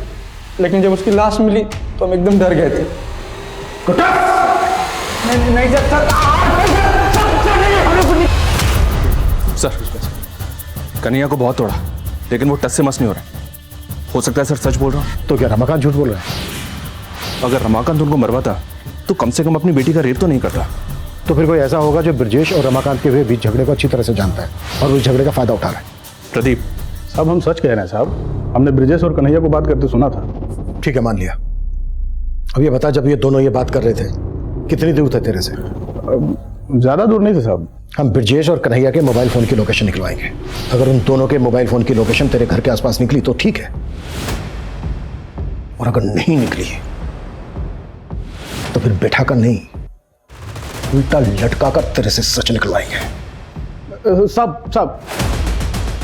लेकिन जब उसकी लाश मिली तो हम एकदम डर गए थे। नहीं सर, कन्हैया को बहुत तोड़ा, लेकिन वो टस से मस नहीं हो रहा। हो सकता है सर सच बोल रहा हूँ। तो क्या रमाकांत झूठ बोल रहा है? अगर रमाकांत उनको मरवाता तो कम से कम अपनी बेटी का रेप तो नहीं करता। तो फिर कोई ऐसा होगा जो ब्रजेश और रमाकांत के हुए बीच झगड़े को अच्छी तरह से जानता है और उस झगड़े का फायदा उठा रहा है। प्रदीप साहब, हम सच कह रहे हैं साहब, हमने ब्रजेश और कन्हैया को बात करते सुना था। ठीक है, मान लिया। अब ये बता, जब ये दोनों ये बात कर रहे थे कितनी दूर थे तेरे से? ज़्यादा दूर नहीं थे साहब। हम ब्रजेश और कन्हैया के मोबाइल फ़ोन की लोकेशन निकलवाएंगे। अगर उन दोनों के मोबाइल फ़ोन की लोकेशन तेरे घर के आसपास निकली तो ठीक है, और अगर नहीं निकली तो फिर बैठा कर नहीं, उल्टा लटका कर तेरे से सच निकलवाएंगे। साहब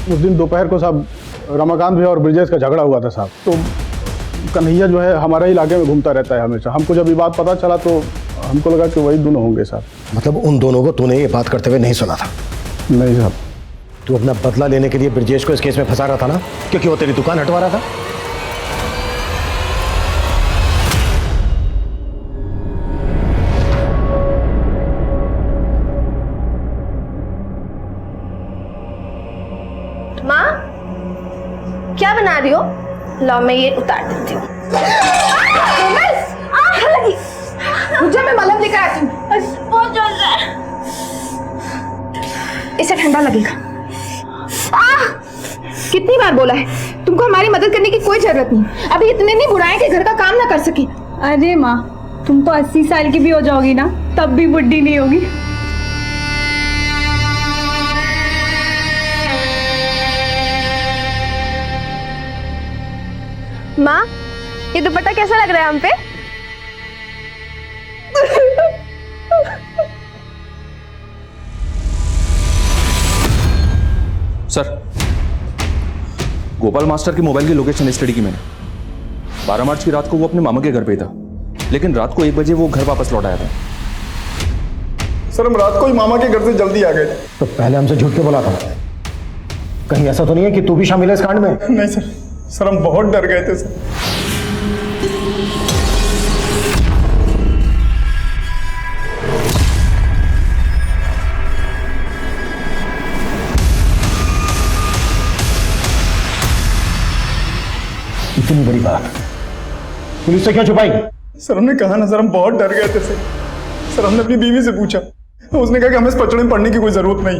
उस दिन दोपहर को साहब रमाकांत भैया और ब्रजेश का झगड़ा हुआ था साहब। तो कन्हैया जो है हमारे इलाके में घूमता रहता है हमेशा। हमको जब ये बात पता चला तो हमको लगा कि वही दोनों होंगे साहब। मतलब उन दोनों को तूने ये बात करते हुए नहीं सुना था? नहीं साहब। तू अपना बदला लेने के लिए ब्रजेश को इस केस में फंसा रहा था ना, क्योंकि वो तेरी दुकान हटवा रहा था। माँ क्या बना रही हो? लो मैं ये उतार देती हूँ। लगी मुझे, मैं मलहम लेकर आती हूँ। बहुत जल रहा है, इसे ठंडा लगेगा। कितनी बार बोला है तुमको हमारी मदद करने की कोई जरूरत नहीं। अभी इतने नहीं बुढ़ाए कि घर का काम ना कर सके। अरे माँ, तुम तो 80 साल की भी हो जाओगी ना, तब भी बुढ़ी नहीं होगी। माँ ये दुपट्टा कैसा लग रहा है हम पे? सर, गोपाल मास्टर की मोबाइल की लोकेशन स्टडी की मैंने। 12 मार्च की रात को वो अपने मामा के घर पे था, लेकिन रात को 1 बजे वो घर वापस लौट आया था। सर हम रात को ही मामा के घर से जल्दी आ गए थे। तो पहले हमसे झूठ के बोला था? कहीं ऐसा तो नहीं है कि तू भी शामिल है इस कांड में? नहीं सर हम बहुत डर गए थे सर। इतनी बड़ी बात पुलिस से क्यों छुपाई? सर हमने कहा ना सर, हम बहुत डर गए थे सर। हमने अपनी बीवी से पूछा, उसने कहा कि हमें इस पचड़े में पड़ने की कोई जरूरत नहीं।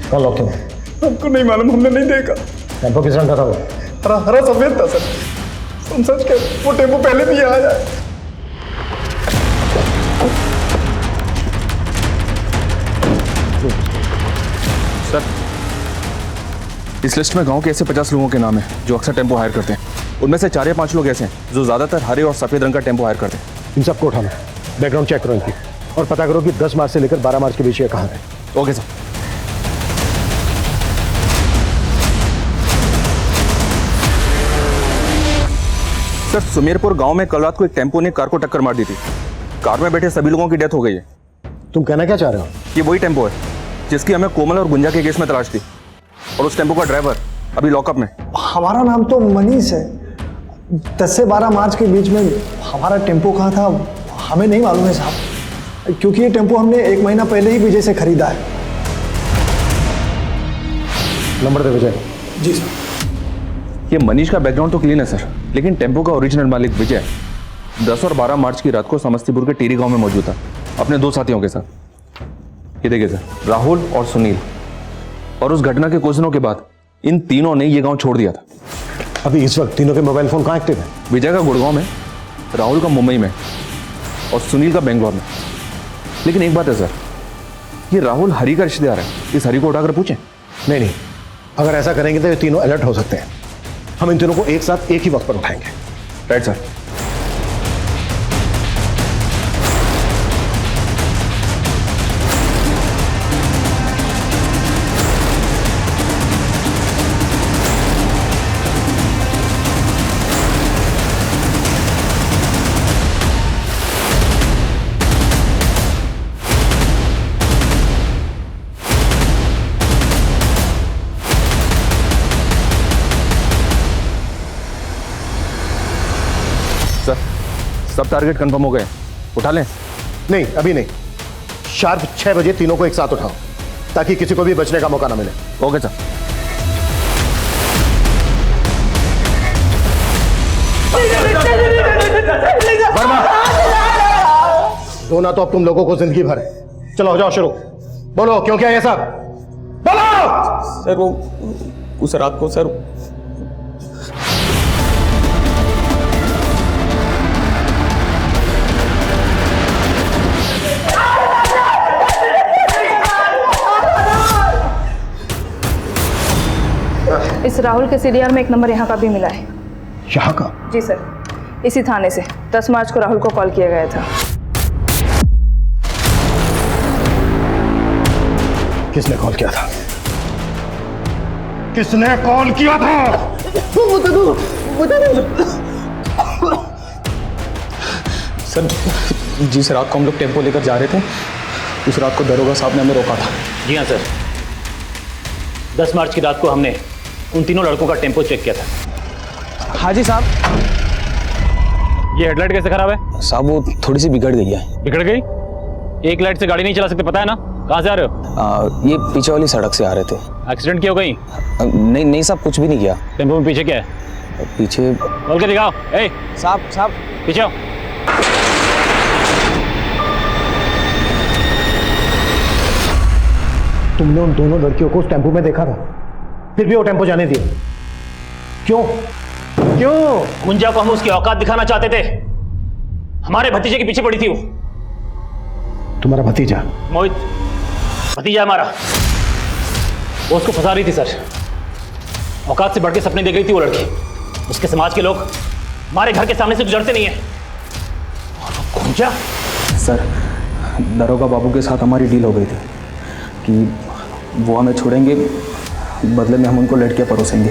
कहाँ लॉक थे? हमको नहीं मालूम, हमने नहीं देखा। टेम्पो किस रंग का था वो? हरा सफेद था सर। हम सच कह, वो टेम्पो पहले भी आया है। सर, इस लिस्ट में गांव के ऐसे 50 लोगों के नाम हैं जो अक्सर टेम्पो हायर करते हैं। उनमें से 4 या 5 लोग ऐसे हैं जो ज्यादातर हरे और सफेद रंग का टेम्पो हायर करते हैं। इन सबको उठाना, बैकग्राउंड चेक करो इनकी, और पता करो कि 10 मार्च से लेकर 12 मार्च के बीच ये कहाँ है। Okay sir. सर, सुमेरपुर गांव में कल रात को एक टेम्पो ने कार को टक्कर मार दी थी। कार में बैठे सभी लोगों की डेथ हो गई है। तुम कहना क्या चाह रहे हो? ये वही टेम्पो है जिसकी हमें कोमल और गुंजा के केस में तलाश थी, और उस टेम्पो का ड्राइवर अभी लॉकअप में। हमारा नाम तो मनीष है। 10 से 12 मार्च के बीच में हमारा टेम्पो कहाँ था हमें नहीं मालूम है साहब, क्योंकि ये टेम्पो हमने 1 महीना पहले ही विजय से खरीदा है। नंबर दे विजय। जी सर। ये मनीष का बैकग्राउंड तो क्लीन है सर, लेकिन टेम्पो का ओरिजिनल मालिक विजय 10 और 12 मार्च की रात को समस्तीपुर के टीरी गांव में मौजूद था अपने 2 साथियों के साथ। ये देखिए सर, राहुल और सुनील। और उस घटना के कुछ दिनों के बाद इन तीनों ने ये गांव छोड़ दिया था। अभी इस वक्त तीनों के मोबाइल फोन कहाँ एक्टिव है? विजय का गुड़गांव में, राहुल का मुंबई में और सुनील का बेंगलोर में। लेकिन एक बात है सर, ये राहुल हरी का रिश्तेदार है। इस हरी को उठाकर पूछें। नहीं, अगर ऐसा करेंगे तो ये तीनों अलर्ट हो सकते हैं। हम इन तीनों को एक साथ एक ही वक्त पर उठाएंगे। Right sir. सब टारगेट कंफर्म हो गए, उठा लें? नहीं, अभी नहीं। शार्प 6 बजे तीनों को एक साथ उठाओ, ताकि किसी को भी बचने का मौका ना मिले। Okay sir. वर्मा, रोना तो अब तुम लोगों को जिंदगी भर है। चलो हो जाओ शुरू। बोलो क्यों क्या ये सब? बोलो। सर वो उस रात को सर इस राहुल के सीडीआर में एक नंबर यहाँ का भी मिला है। यहाँ का? जी सर, इसी थाने से 10 मार्च को राहुल को कॉल किया गया था। किसने कॉल किया था? किसने कॉल किया था? सर जिस रात को हम लोग टेम्पो लेकर जा रहे थे उस रात को दरोगा साहब ने हमें रोका था। जी हाँ सर, 10 मार्च की रात को हमने उन तीनों लड़कों का टेम्पो चेक किया था। हाँ जी साहब। ये हेडलाइट कैसे खराब है? साहब वो थोड़ी सी बिगड़ गई है। बिगड़ गई? एक लाइट से गाड़ी नहीं चला सकते, पता है ना? कहाँ से आ रहे हो? ये पीछे वाली सड़क से आ रहे थे। एक्सीडेंट किया हो कहीं? नहीं साहब, कुछ भी नहीं किया। टेम्पो में पीछे क्या है? पीछे खोल के दिखाओ। ए साहब पीछे आओ। तुमने उन दोनों लड़कियों को उस टेम्पो में देखा था, फिर भी वो टेम्पो जाने दिया क्यों? क्यों? गुंजा को हम उसकी औकात दिखाना चाहते थे। हमारे भतीजे के पीछे पड़ी थी वो। तुम्हारा भतीजा? मोहित भतीजा हमारा। वो उसको फंसा रही थी सर। औकात से बढ़ के सपने देख रही थी वो लड़की। उसके समाज के लोग हमारे घर के सामने से गुजरते नहीं है। और वो गुंजा? सर दरोगा बाबू के साथ हमारी डील हो गई थी कि वो हमें छोड़ेंगे, बदले में हम उनको लड़कियां परोसेंगे।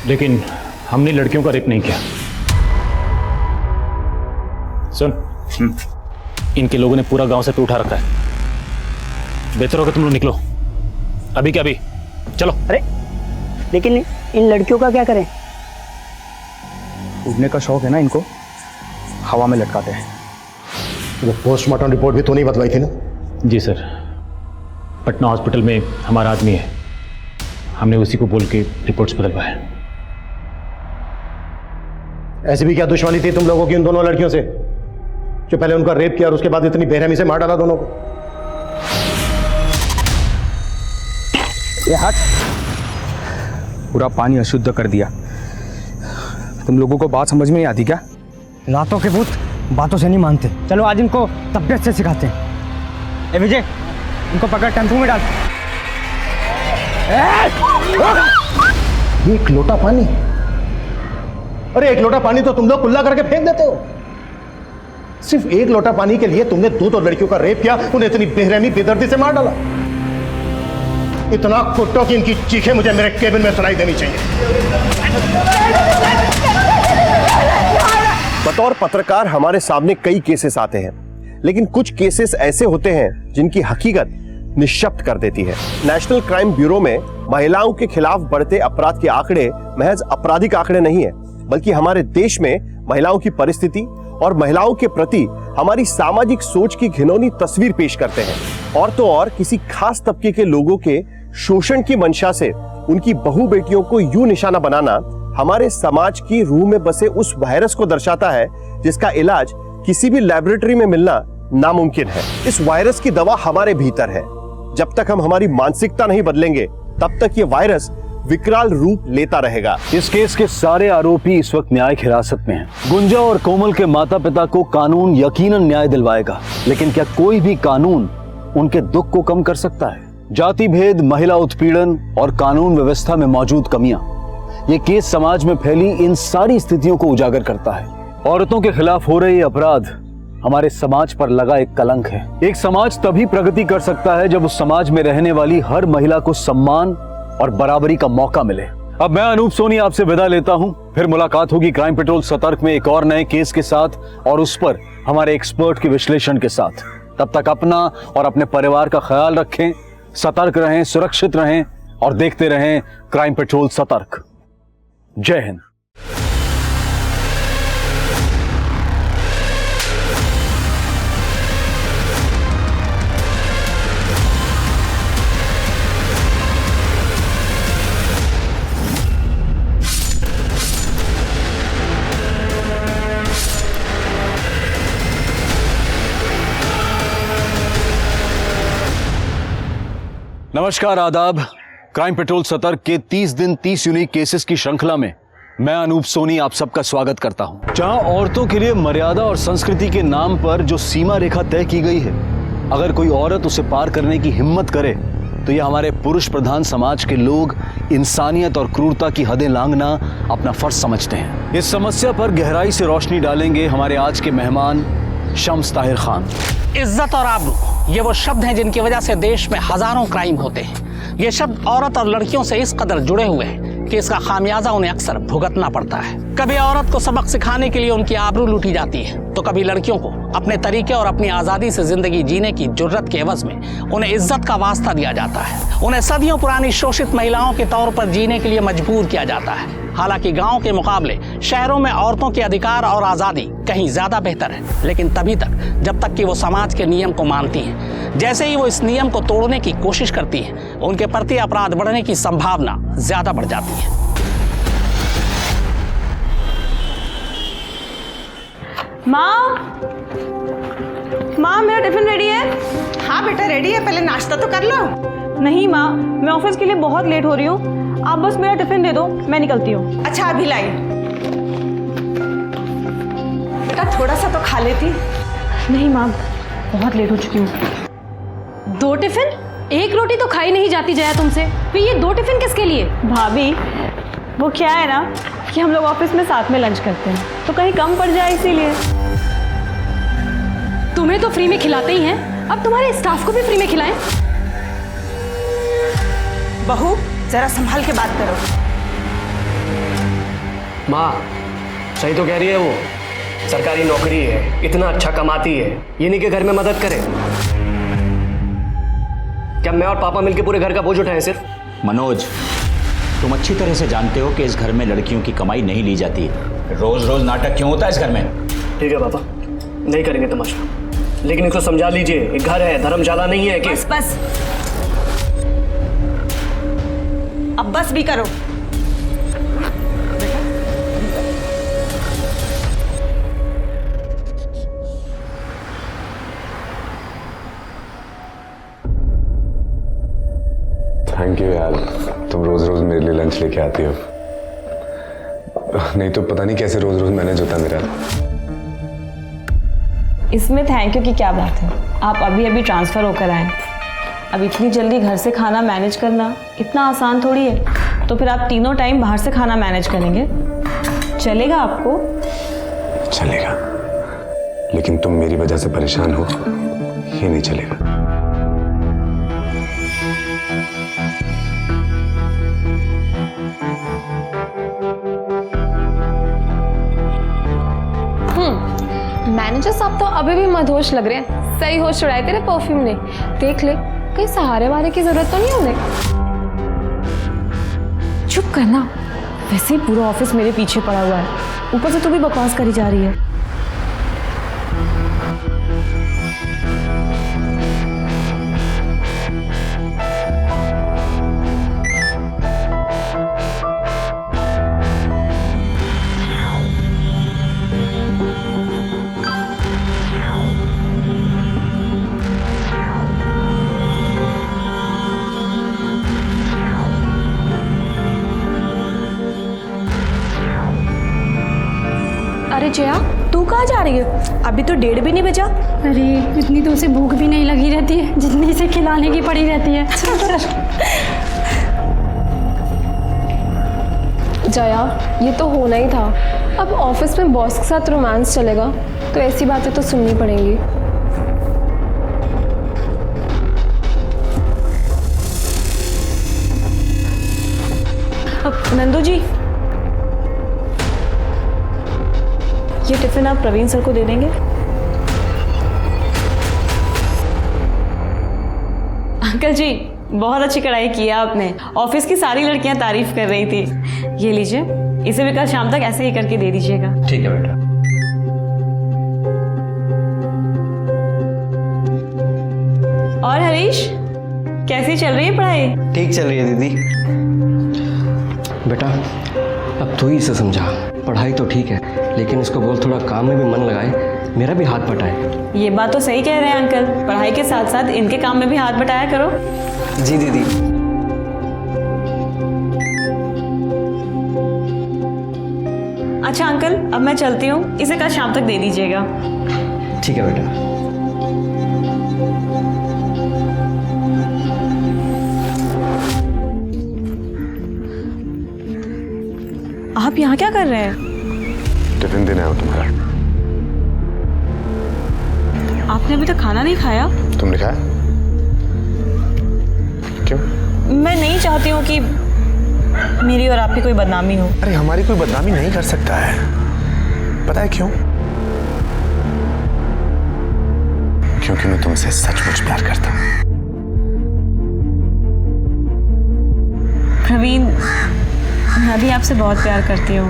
लेकिन हमने लड़कियों का रेप नहीं किया। सुन, इनके लोगों ने पूरा गांव से पे उठा रखा है। बेहतर होगा तुम लोग निकलो अभी के अभी। चलो। अरे लेकिन इन लड़कियों का क्या करें? उड़ने का शौक है ना इनको, हवा में लटकाते हैं। वो पोस्टमार्टम रिपोर्ट भी तो नहीं बतलाई थी ना? जी सर, पटना हॉस्पिटल में हमारा आदमी है, हमने उसी को बोल के रिपोर्ट्स बदलवाए। ऐसी भी क्या दुश्मनी थी तुम लोगों की उन दोनों लड़कियों से जो पहले उनका रेप किया और उसके बाद इतनी बेरहमी से मार डाला दोनों को? ये हट, पूरा पानी अशुद्ध कर दिया। तुम लोगों को बात समझ में नहीं आती क्या? लातों के भूत बातों से नहीं मानते। चलो आज इनको तबियत से सिखाते हैं। ए विजय, इनको पकड़ टेम्पो में डाल। एक लोटा पानी? अरे एक लोटा पानी तो तुम लोग कुल्ला करके फेंक देते हो। सिर्फ एक लोटा पानी के लिए तुमने दो लड़कियों का रेप किया, उन्हें इतनी बेरहमी बेदर्दी से मार डाला। इतना कुत्तों की इनकी चीखें मुझे मेरे केबिन में सुनाई देनी चाहिए। बतौर पत्रकार हमारे सामने कई केसेस आते हैं, लेकिन कुछ केसेस ऐसे होते हैं जिनकी हकीकत निश्शब्द कर देती है। नेशनल क्राइम ब्यूरो में महिलाओं के खिलाफ बढ़ते अपराध के आंकड़े महज आपराधिक आंकड़े नहीं है, बल्कि हमारे देश में महिलाओं की परिस्थिति और महिलाओं के प्रति हमारी सामाजिक सोच की घिनौनी तस्वीर पेश करते हैं। और तो और किसी खास तबके के लोगों के शोषण की मंशा से उनकी बहू बेटियों को यूं निशाना बनाना हमारे समाज की रूह में बसे उस वायरस को दर्शाता है जिसका इलाज किसी भी लैबोरेटरी में मिलना नामुमकिन है। इस वायरस की दवा हमारे भीतर है। जब तक हम हमारी मानसिकता नहीं बदलेंगे तब तक ये वायरस विकराल रूप लेता रहेगा। इस केस के सारे आरोपी इस वक्त न्यायिक हिरासत में हैं। गुंजा और कोमल के माता पिता को कानून यकीनन न्याय दिलवाएगा, लेकिन क्या कोई भी कानून उनके दुख को कम कर सकता है? जाति भेद, महिला उत्पीड़न और कानून व्यवस्था में मौजूद कमियां, ये केस समाज में फैली इन सारी स्थितियों को उजागर करता है। औरतों के खिलाफ हो रहे अपराध हमारे समाज पर लगा एक कलंक है। एक समाज तभी प्रगति कर सकता है जब उस समाज में रहने वाली हर महिला को सम्मान और बराबरी का मौका मिले। अब मैं अनूप सोनी आपसे विदा लेता हूं। फिर मुलाकात होगी क्राइम पेट्रोल सतर्क में एक और नए केस के साथ और उस पर हमारे एक्सपर्ट के विश्लेषण के साथ। तब तक अपना और अपने परिवार का ख्याल रखें, सतर्क रहें, सुरक्षित रहें और देखते रहें क्राइम पेट्रोल सतर्क। जय हिंद। नमस्कार, आदाब। क्राइम पेट्रोल सतर्क के 30 दिन 30 यूनिक केसेस की श्रृंखला में मैं अनूप सोनी आप सबका स्वागत करता हूं। जहां औरतों के लिए मर्यादा और संस्कृति के नाम पर जो सीमा रेखा तय की गई है, अगर कोई औरत उसे पार करने की हिम्मत करे तो ये हमारे पुरुष प्रधान समाज के लोग इंसानियत और क्रूरता की हदें लांघना अपना फर्ज समझते हैं। इस समस्या पर गहराई से रोशनी डालेंगे हमारे आज के मेहमान शम्स ताहिर खान। इज्जत और आबरू ये वो शब्द हैं जिनकी वजह से देश में हजारों क्राइम होते हैं। ये शब्द औरत और लड़कियों से इस कदर जुड़े हुए हैं कि इसका खामियाजा उन्हें अक्सर भुगतना पड़ता है। कभी औरत को सबक सिखाने के लिए उनकी आबरू लूटी जाती है, तो कभी लड़कियों को अपने तरीके और अपनी आज़ादी से जिंदगी जीने की जुर्रत के एवज में उन्हें इज्जत का वास्ता दिया जाता है। उन्हें सदियों पुरानी शोषित महिलाओं के तौर पर जीने के लिए मजबूर किया जाता है। हालांकि गांव के मुकाबले शहरों में औरतों के अधिकार और आज़ादी कहीं ज़्यादा बेहतर है, लेकिन तभी तक जब तक कि वो समाज के नियम को मानती हैं। जैसे ही वो इस नियम को तोड़ने की कोशिश करती हैं, उनके प्रति अपराध बढ़ने की संभावना ज़्यादा बढ़ जाती है। माँ मेरा टिफिन रेडी है? हाँ बेटा रेडी है, पहले नाश्ता तो कर लो। नहीं माँ, मैं ऑफिस के लिए बहुत लेट हो रही हूँ, आप बस मेरा टिफिन दे दो, मैं निकलती हूँ। अच्छा अभी लाई। बेटा थोड़ा सा तो खा लेती। नहीं माँ, बहुत लेट हो चुकी हूँ। 2 टिफिन? 1 रोटी तो खाई नहीं जाती जया तुमसे, फिर ये 2 टिफिन किसके लिए? भाभी वो क्या है ना कि हम लोग ऑफिस में साथ में लंच करते हैं, तो कहीं कम पड़ जाए इसीलिए। तुम्हें तो फ्री में खिलाते ही हैं, अब तुम्हारे स्टाफ को भी फ्री में खिलाएं। बहू जरा संभाल के बात करो। माँ सही तो कह रही है, वो सरकारी नौकरी है, इतना अच्छा कमाती है, ये नहीं कि घर में मदद करे। क्या मैं और पापा मिलके पूरे घर का बोझ उठाएं सिर्फ? मनोज, तुम अच्छी तरह से जानते हो कि इस घर में लड़कियों की कमाई नहीं ली जाती है। रोज रोज नाटक क्यों होता है इस घर में? ठीक है पापा, नहीं करेंगे तमाशा, लेकिन इसको समझा लीजिए, एक घर है, धर्मशाला नहीं है कि। बस बस, अब बस भी करो। थैंक यू यार, तुम रोज रोज मेरे लिए लंच लेके आती हो, नहीं तो पता नहीं कैसे रोज रोज मैनेज होता मेरा। इसमें थैंक यू की क्या बात है, आप अभी अभी ट्रांसफर होकर आए, अब इतनी जल्दी घर से खाना मैनेज करना इतना आसान थोड़ी है। तो फिर आप तीनों टाइम बाहर से खाना मैनेज करेंगे, चलेगा आपको? चलेगा, लेकिन तुम मेरी वजह से परेशान हो, ये नहीं चलेगा। मैनेजर साहब तो अभी भी मदहोश लग रहे हैं, सही होश उड़ाए तेरे परफ्यूम ने। देख ले कहीं सहारे वाले की जरूरत तो नहीं उन्हें। चुप करना, वैसे ही पूरा ऑफिस मेरे पीछे पड़ा हुआ है, ऊपर से तू भी बकवास करी जा रही है। अरे जया, तू कहाँ जा रही है? अभी तो 1:30 भी नहीं बजा। अरे इतनी तो उसे भूख भी नहीं लगी रहती है जितनी इसे खिलाने की पड़ी रहती है। जया, ये तो होना ही था। अब ऑफिस में बॉस के साथ रोमांस चलेगा तो ऐसी बातें तो सुननी पड़ेंगी। अब नंदू जी, ये टिफिन आप प्रवीण सर को दे देंगे? अंकल जी, बहुत अच्छी कढ़ाई की है आपने, ऑफिस की सारी लड़कियां तारीफ कर रही थी। ये लीजिए, इसे भी कल शाम तक ऐसे ही करके दे दीजिएगा। ठीक है बेटा। और हरीश, कैसी चल रही है पढ़ाई? ठीक चल रही है दीदी। बेटा अब तू ही इसे समझा, पढ़ाई तो ठीक है लेकिन इसको बोल थोड़ा काम में भी मन लगाए, मेरा भी हाथ बटाए। ये बात तो सही कह रहे हैं अंकल, पढ़ाई के साथ साथ इनके काम में भी हाथ बटाया करो। जी दीदी। अच्छा अंकल, अब मैं चलती हूँ, इसे कल शाम तक दे दीजिएगा। ठीक है बेटा। आप यहाँ क्या कर रहे हैं? टिफिन देना है तुम्हारा। आपने अभी तक खाना नहीं खाया? तुमने खाया? क्यों? मैं नहीं चाहती हूँ कि मेरी और आपकी कोई बदनामी हो। अरे हमारी कोई बदनामी नहीं कर सकता है, पता है क्यों? क्योंकि मैं तुमसे सचमुच प्यार करता हूँ। प्रवीण, मैं भी आपसे बहुत प्यार करती हूँ।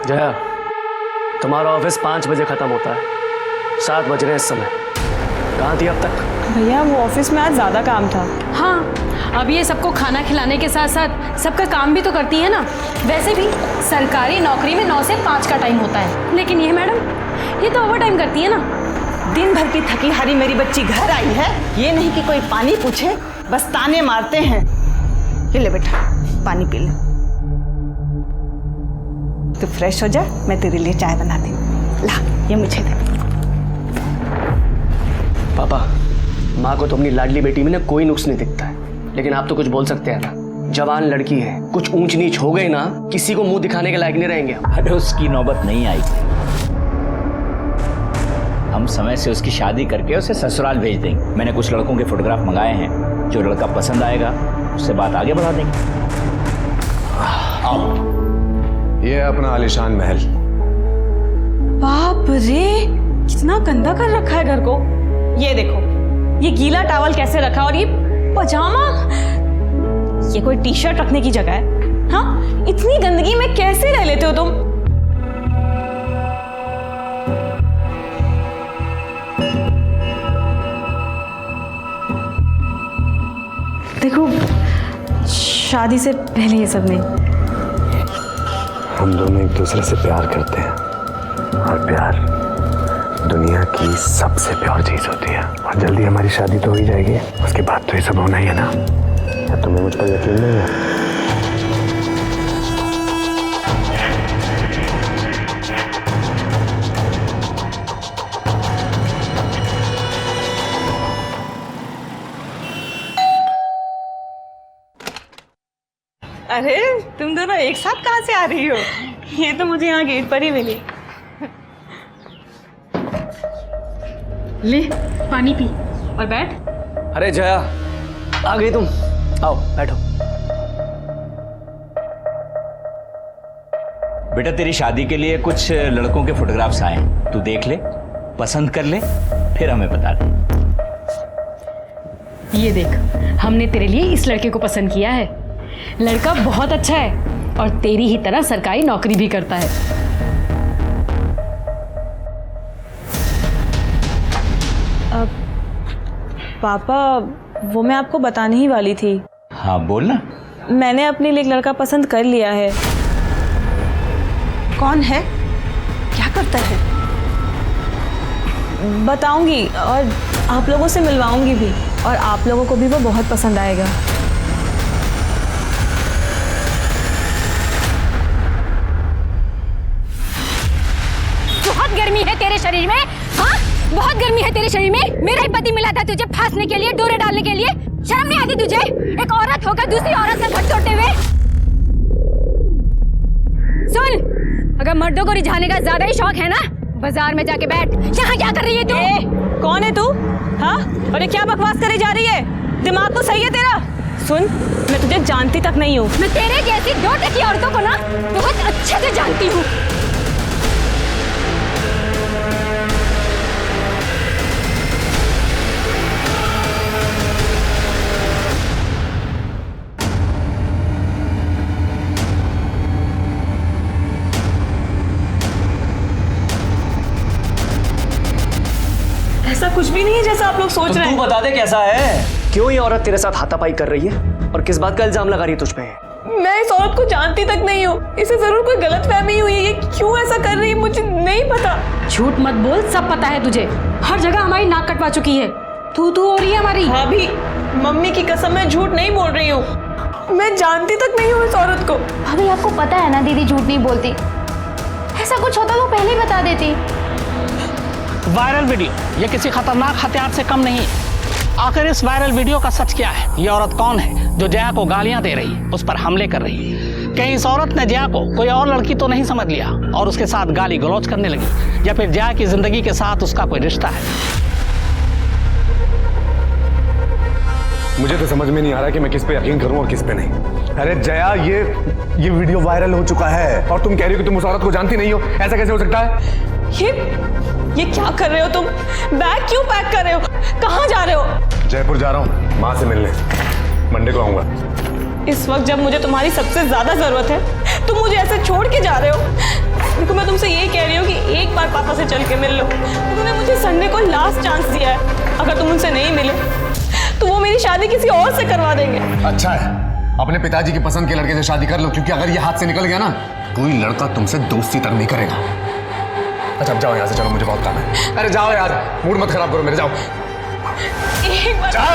जया, तुम्हारा ऑफिस 5 बजे खत्म होता है, 7 बज रहे हैं इस समय। कहाँ थी अब तक? भैया वो ऑफिस में आज ज़्यादा काम था। हाँ, अब ये सबको खाना खिलाने के साथ साथ सबका काम भी तो करती है ना। वैसे भी सरकारी नौकरी में 9 से 5 का टाइम होता है, लेकिन ये मैडम ये तो ओवर टाइम करती है ना। दिन भर की थकी हारी मेरी बच्ची घर आई है, ये नहीं कि कोई पानी पूछे, बस ताने मारते हैं। ये ले बेटा, पानी पी ले। तू फ्रेश हो जा, मैं तेरे लिए चाय बनाती हूँ। ला, ये मुझे दे। पापा, माँ को तो अपनी लाडली बेटी में ना कोई नुक्स नहीं दिखता है, लेकिन आप तो कुछ बोल सकते हैं ना। जवान लड़की है, कुछ ऊंच नीच हो गई ना, किसी को मुंह दिखाने के लायक नहीं रहेंगे हम। अरे उसकी नौबत नहीं आई, हम समय से उसकी शादी करके उसे ससुराल भेज देंगे। मैंने कुछ लड़कों के फोटोग्राफ मंगाए हैं, जो लड़का पसंद आएगा उससे बात आगे बढ़ा देंगे। आओ, ये है अपना आलीशान महल। बाप रे, कितना गंदा कर रखा है घर को। ये देखो, ये गीला टॉवल कैसे रखा, और ये पजामा, ये कोई टी शर्ट रखने की जगह है? हाँ, इतनी गंदगी में कैसे रह लेते हो तुम? देखो, शादी से पहले ये सब नहीं। हम दोनों एक दूसरे से प्यार करते हैं, और प्यार दुनिया की सबसे प्यार चीज होती है। और जल्दी हमारी शादी तो हो ही जाएगी, उसके बाद तो ये सब होना ही है ना। क्या तुम्हें मुझ पर यकीन नहीं है? अरे तुम दोनों एक साथ कहाँ से आ रही हो? ये तो मुझे यहाँ गेट पर ही मिली। ले पानी पी और बैठ। अरे जया, आ गई तुम, आओ बैठो। बेटा, तेरी शादी के लिए कुछ लड़कों के फोटोग्राफ्स आए हैं, तू देख ले, पसंद कर ले, फिर हमें बता दे। ये देख, हमने तेरे लिए इस लड़के को पसंद किया है। लड़का बहुत अच्छा है और तेरी ही तरह सरकारी नौकरी भी करता है। पापा, वो मैं आपको बताने ही वाली थी। हाँ बोलना। मैंने अपने लिए एक लड़का पसंद कर लिया है। कौन है, क्या करता है? बताऊंगी और आप लोगों से मिलवाऊंगी भी, और आप लोगों को भी वो बहुत पसंद आएगा। बहुत गर्मी है तेरे शरीर में, हाँ? बहुत गर्मी है तेरे शरीर में। मेरा ही पति मिला था तुझे फांसने के लिए, डोरे डालने के लिए। शर्म नहीं आती तुझे? एक औरत होकर दूसरी औरत से घर तोड़ते हुए। सुन, अगर मर्दों को रिझाने का ज्यादा ही शौक है ना, बाजार में जाके बैठ। यहाँ क्या कर रही है तू? कौन है तू? हाँ, और ये क्या बकवास करे जा रही है? दिमाग तो सही है तेरा? सुन, मैं तुझे जानती तक नहीं हूँ। मैं तेरे जैसी 2 टकी औरतों को ना बहुत अच्छे से जानती हूँ। ऐसा कुछ भी नहीं है जैसा आप लोग सोच रहे हैं। तू बता दे कैसा है? क्यों ये औरत तेरे साथ हाथापाई कर रही है, और किस बात का इल्जाम लगा रही है तुझ पे? मैं इस औरत को जानती तक नहीं हूँ। इसे जरूर कोई गलतफहमी हुई है। ये क्यों ऐसा कर रही है मुझे नहीं पता। झूठ मत बोल, सब पता है तुझे। हर जगह हमारी नाक कटवा चुकी है। तू हो रही है हमारी। भाभी, मम्मी की कसम मैं झूठ नहीं बोल रही हूँ। मैं जानती तक नहीं हूँ इस औरत को। भाभी आपको पता है ना दीदी झूठ नहीं बोलती, ऐसा कुछ होता तो पहले ही बता देती। वायरल वीडियो ये किसी खतरनाक हथियार से कम नहीं है। आखिर इस वायरल वीडियो का सच क्या है? ये औरत कौन है जो जया को गालियां दे रही है, उस पर हमले कर रही है? कहीं इस औरत ने जया को कोई और लड़की तो नहीं समझ लिया और उसके साथ गाली गलौज करने लगी, या फिर जया की जिंदगी के साथ उसका कोई रिश्ता है? मुझे तो समझ में नहीं आ रहा कि मैं किस पे यकीन करूं और किस पे नहीं। अरे जया, ये वीडियो वायरल हो चुका है और तुम कह रही हो कि तुम उस औरत को जानती नहीं हो। ऐसा कैसे हो सकता है? ये क्या कर रहे हो तुम? बैग क्यों पैक कर रहे हो? कहाँ जा रहे हो? जयपुर जा रहा हूँ माँ से मिलने, मंडे को आऊंगा। इस वक्त जब मुझे तुम्हारी सबसे ज्यादा जरूरत है तुम मुझे ऐसे छोड़ के जा रहे हो। देखो मैं तुमसे यही कह रही हूँ कि एक बार पापा से चल के मिल लो। उन्होंने मुझे संडे को लास्ट चांस दिया है, अगर तुम उनसे नहीं मिले तो वो मेरी शादी किसी और से करवा देंगे। अच्छा है, अपने पिताजी की पसंद के लड़के से शादी कर लो, क्योंकि अगर ये हाथ से निकल गया ना, कोई लड़का तुमसे दोस्ती तक नहीं करेगा। अच्छा अब जाओ यहाँ से, चलो मुझे बहुत काम है। अरे जाओ यार, मूड मत खराब करो मेरे, जाओ एक बार जाओ।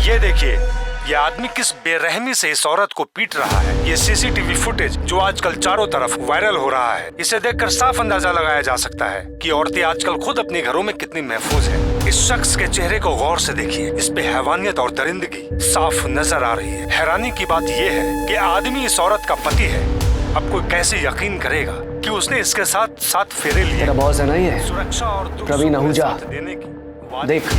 ये देखिए, ये आदमी किस बेरहमी से इस औरत को पीट रहा है। ये सीसीटीवी फुटेज जो आजकल चारों तरफ वायरल हो रहा है, इसे देखकर साफ अंदाजा लगाया जा सकता है कि औरतें आजकल खुद अपने घरों में कितनी महफूज हैं। इस शख्स के चेहरे को गौर से देखिए, इस पे हैवानियत और दरिंदगी साफ नजर आ रही है। हैरानी की बात ये है कि आदमी इस औरत का पति है। अब कोई कैसे यकीन करेगा कि उसने इसके साथ 7 फेरे लिए। तेरा बॉस है ना ये, सुरक्षा और प्रवीण आहूजा, देने की देख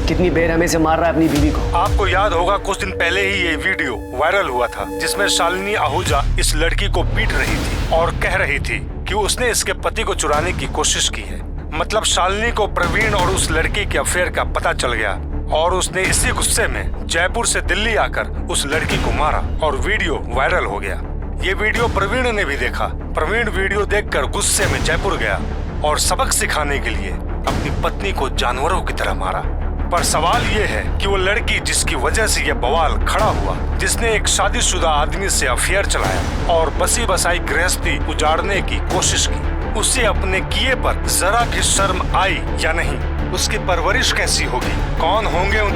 कितनी बेरहमी से मार रहा है अपनी बीवी को। आपको याद होगा कुछ दिन पहले ही ये वीडियो वायरल हुआ था, जिसमें शालिनी आहूजा इस लड़की को पीट रही थी और कह रही थी कि उसने इसके पति को चुराने की कोशिश की है। मतलब शालिनी को प्रवीण और उस लड़की के अफेयर का पता चल गया और उसने इसी गुस्से में जयपुर से दिल्ली आकर उस लड़की को मारा और वीडियो वायरल हो गया। ये वीडियो प्रवीण ने भी देखा। प्रवीण वीडियो देखकर गुस्से में जयपुर गया और सबक सिखाने के लिए अपनी पत्नी को जानवरों की तरह मारा। पर सवाल ये है कि वो लड़की जिसकी वजह से ये बवाल खड़ा हुआ, जिसने एक शादीशुदा आदमी से अफेयर चलाया और बसी बसाई गृहस्थी उजाड़ने की कोशिश की, उसे अपने किए पर जरा भी शर्म आई या नहीं? उसकी परवरिश कैसी होगी? कौन होंगे उन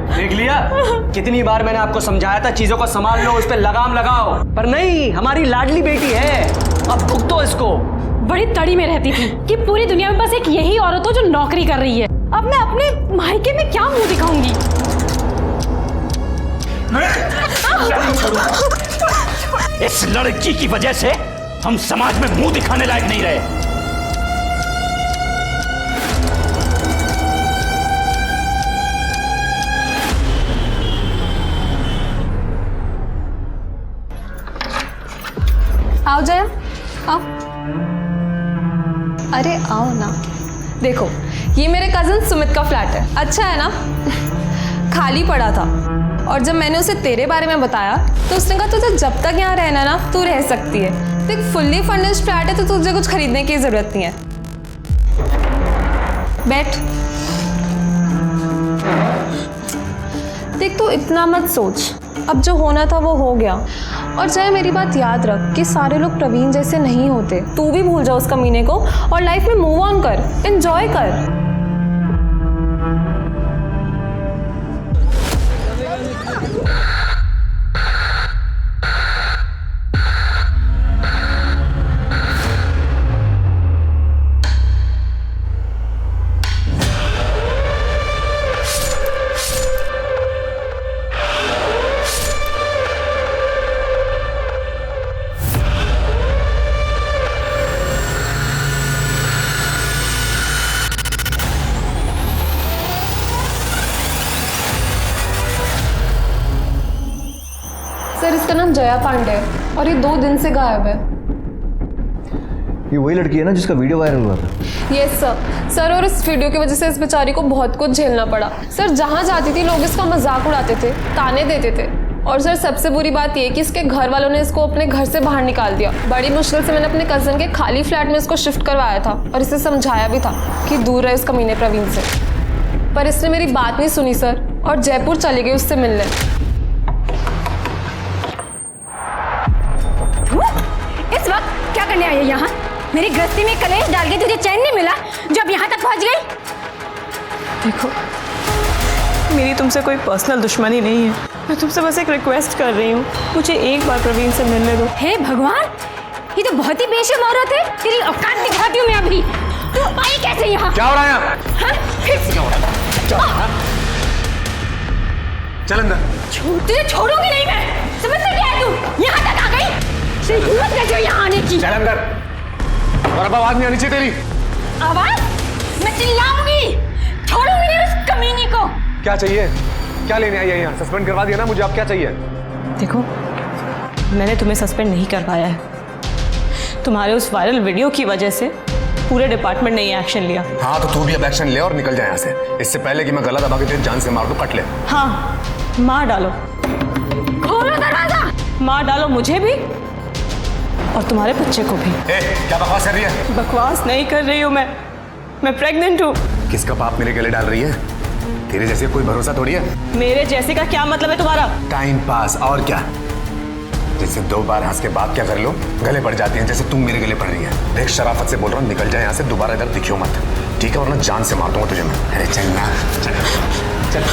देख लिया, कितनी बार मैंने आपको समझाया था चीजों को संभाल लो, उस पे लगाम लगाओ, पर नहीं, हमारी लाडली बेटी है, अब भुगतो इसको। बड़ी तड़ी में रहती थी कि पूरी दुनिया में बस एक यही औरत हो जो नौकरी कर रही है। अब मैं अपने मायके में क्या मुंह दिखाऊंगी? इस लड़की की वजह से हम समाज में मुंह दिखाने लायक नहीं रहे। आओ जया, आओ। अरे आओ ना। देखो ये मेरे कजन सुमित का फ्लैट है, अच्छा है ना? खाली पड़ा था और जब मैंने उसे तेरे बारे में बताया तो उसने कहा तुझे जब तक यहाँ रहना ना तू रह सकती है। देख फुल्ली फर्निश्ड फ्लैट है तो तुझे कुछ खरीदने की जरूरत नहीं है। बैठ। देख तू इतना मत सोच, अब जो होना था वो हो गया। और जय मेरी बात याद रख कि सारे लोग प्रवीण जैसे नहीं होते। तू भी भूल जा उस कमीने को और लाइफ में मूव ऑन कर, एंजॉय कर। सर इसका नाम जया पांडे है और ये 2 दिन से गायब है। ये वही लड़की है ना जिसका वीडियो वायरल हुआ था? यस सर, और इस वीडियो की वजह से इस बेचारी को बहुत कुछ झेलना पड़ा। सर जहाँ जाती थी लोग इसका मजाक उड़ाते थे, ताने देते थे। और सर सबसे बुरी बात ये कि इसके घर वालों ने इसको अपने घर से बाहर निकाल दिया। बड़ी मुश्किल से मैंने अपने कज़न के खाली फ्लैट में इसको शिफ्ट करवाया था और इसे समझाया भी था कि दूर रहे इस कमीने प्रवीण से, पर इसने मेरी बात नहीं सुनी सर और जयपुर चली गई उससे मिलने। है यहाँ? मेरी गृहस्थी में कलेश डाल के तुझे चैन नहीं मिला जो अब यहाँ तक पहुँच गई? देखो, मेरी तुमसे कोई पर्सनल दुश्मनी नहीं है। मैं तुमसे बस एक रिक्वेस्ट कर रही हूँ, मुझे एक बार प्रवीण से मिलने दो। हे भगवान, ये तो बहुत ही बेशर्म औरत है। तेरी औकात दिखाती हूँ मैं अभी। तू आई कैसे यहाँ? क्या हो रहा है यहाँ? चल अंदर। तुझे छोड़ूंगी नहीं मैं। समझता क्या है तू? यहाँ तक आ गई? तेरी हिम्मत कैसे हुई यहाँ आने की? चल अंदर। और अब आवाज नहीं आनी चाहिए तेरी। आवाज? मैं चिल्लाऊंगी। छोड़ूंगी नहीं उस कमीनी को। क्या चाहिए? क्या लेने आई है यहाँ? सस्पेंड करवा दिया ना मुझे, अब क्या चाहिए? देखो, मैंने तुम्हें सस्पेंड नहीं करवाया है। तुम्हारे उस वायरल वीडियो की वजह से पूरे डिपार्टमेंट ने ये एक्शन लिया। हाँ तो तू भी अब एक्शन ले और निकल जाए यहाँ से, इससे पहले कि मैं गला दबा के तेरी जान से मार दूं, कट ले। हाँ, मार डालो। खोलो दरवाजा। मार डालो मुझे भी और तुम्हारे बच्चे को भी। क्या बकवास कर रही है? बकवास नहीं कर रही हूँ मैं प्रेग्नेंट हूँ। किसका पाप मेरे गले डाल रही है? तेरे जैसे कोई भरोसा थोड़ी है। मेरे जैसे का क्या मतलब है तुम्हारा? टाइम पास, और क्या? जैसे 2 बार हंस के बात क्या कर लो, गले पड़ जाती हैं, जैसे तुम मेरे गले पड़ रही है। देख, शराफत से बोल रहा हूँ, निकल जाए यहाँ से, दोबारा इधर दिखियो मत, ठीक है? वरना जान से मार दूंगा तुझे मैं। अरे चल ना, चल।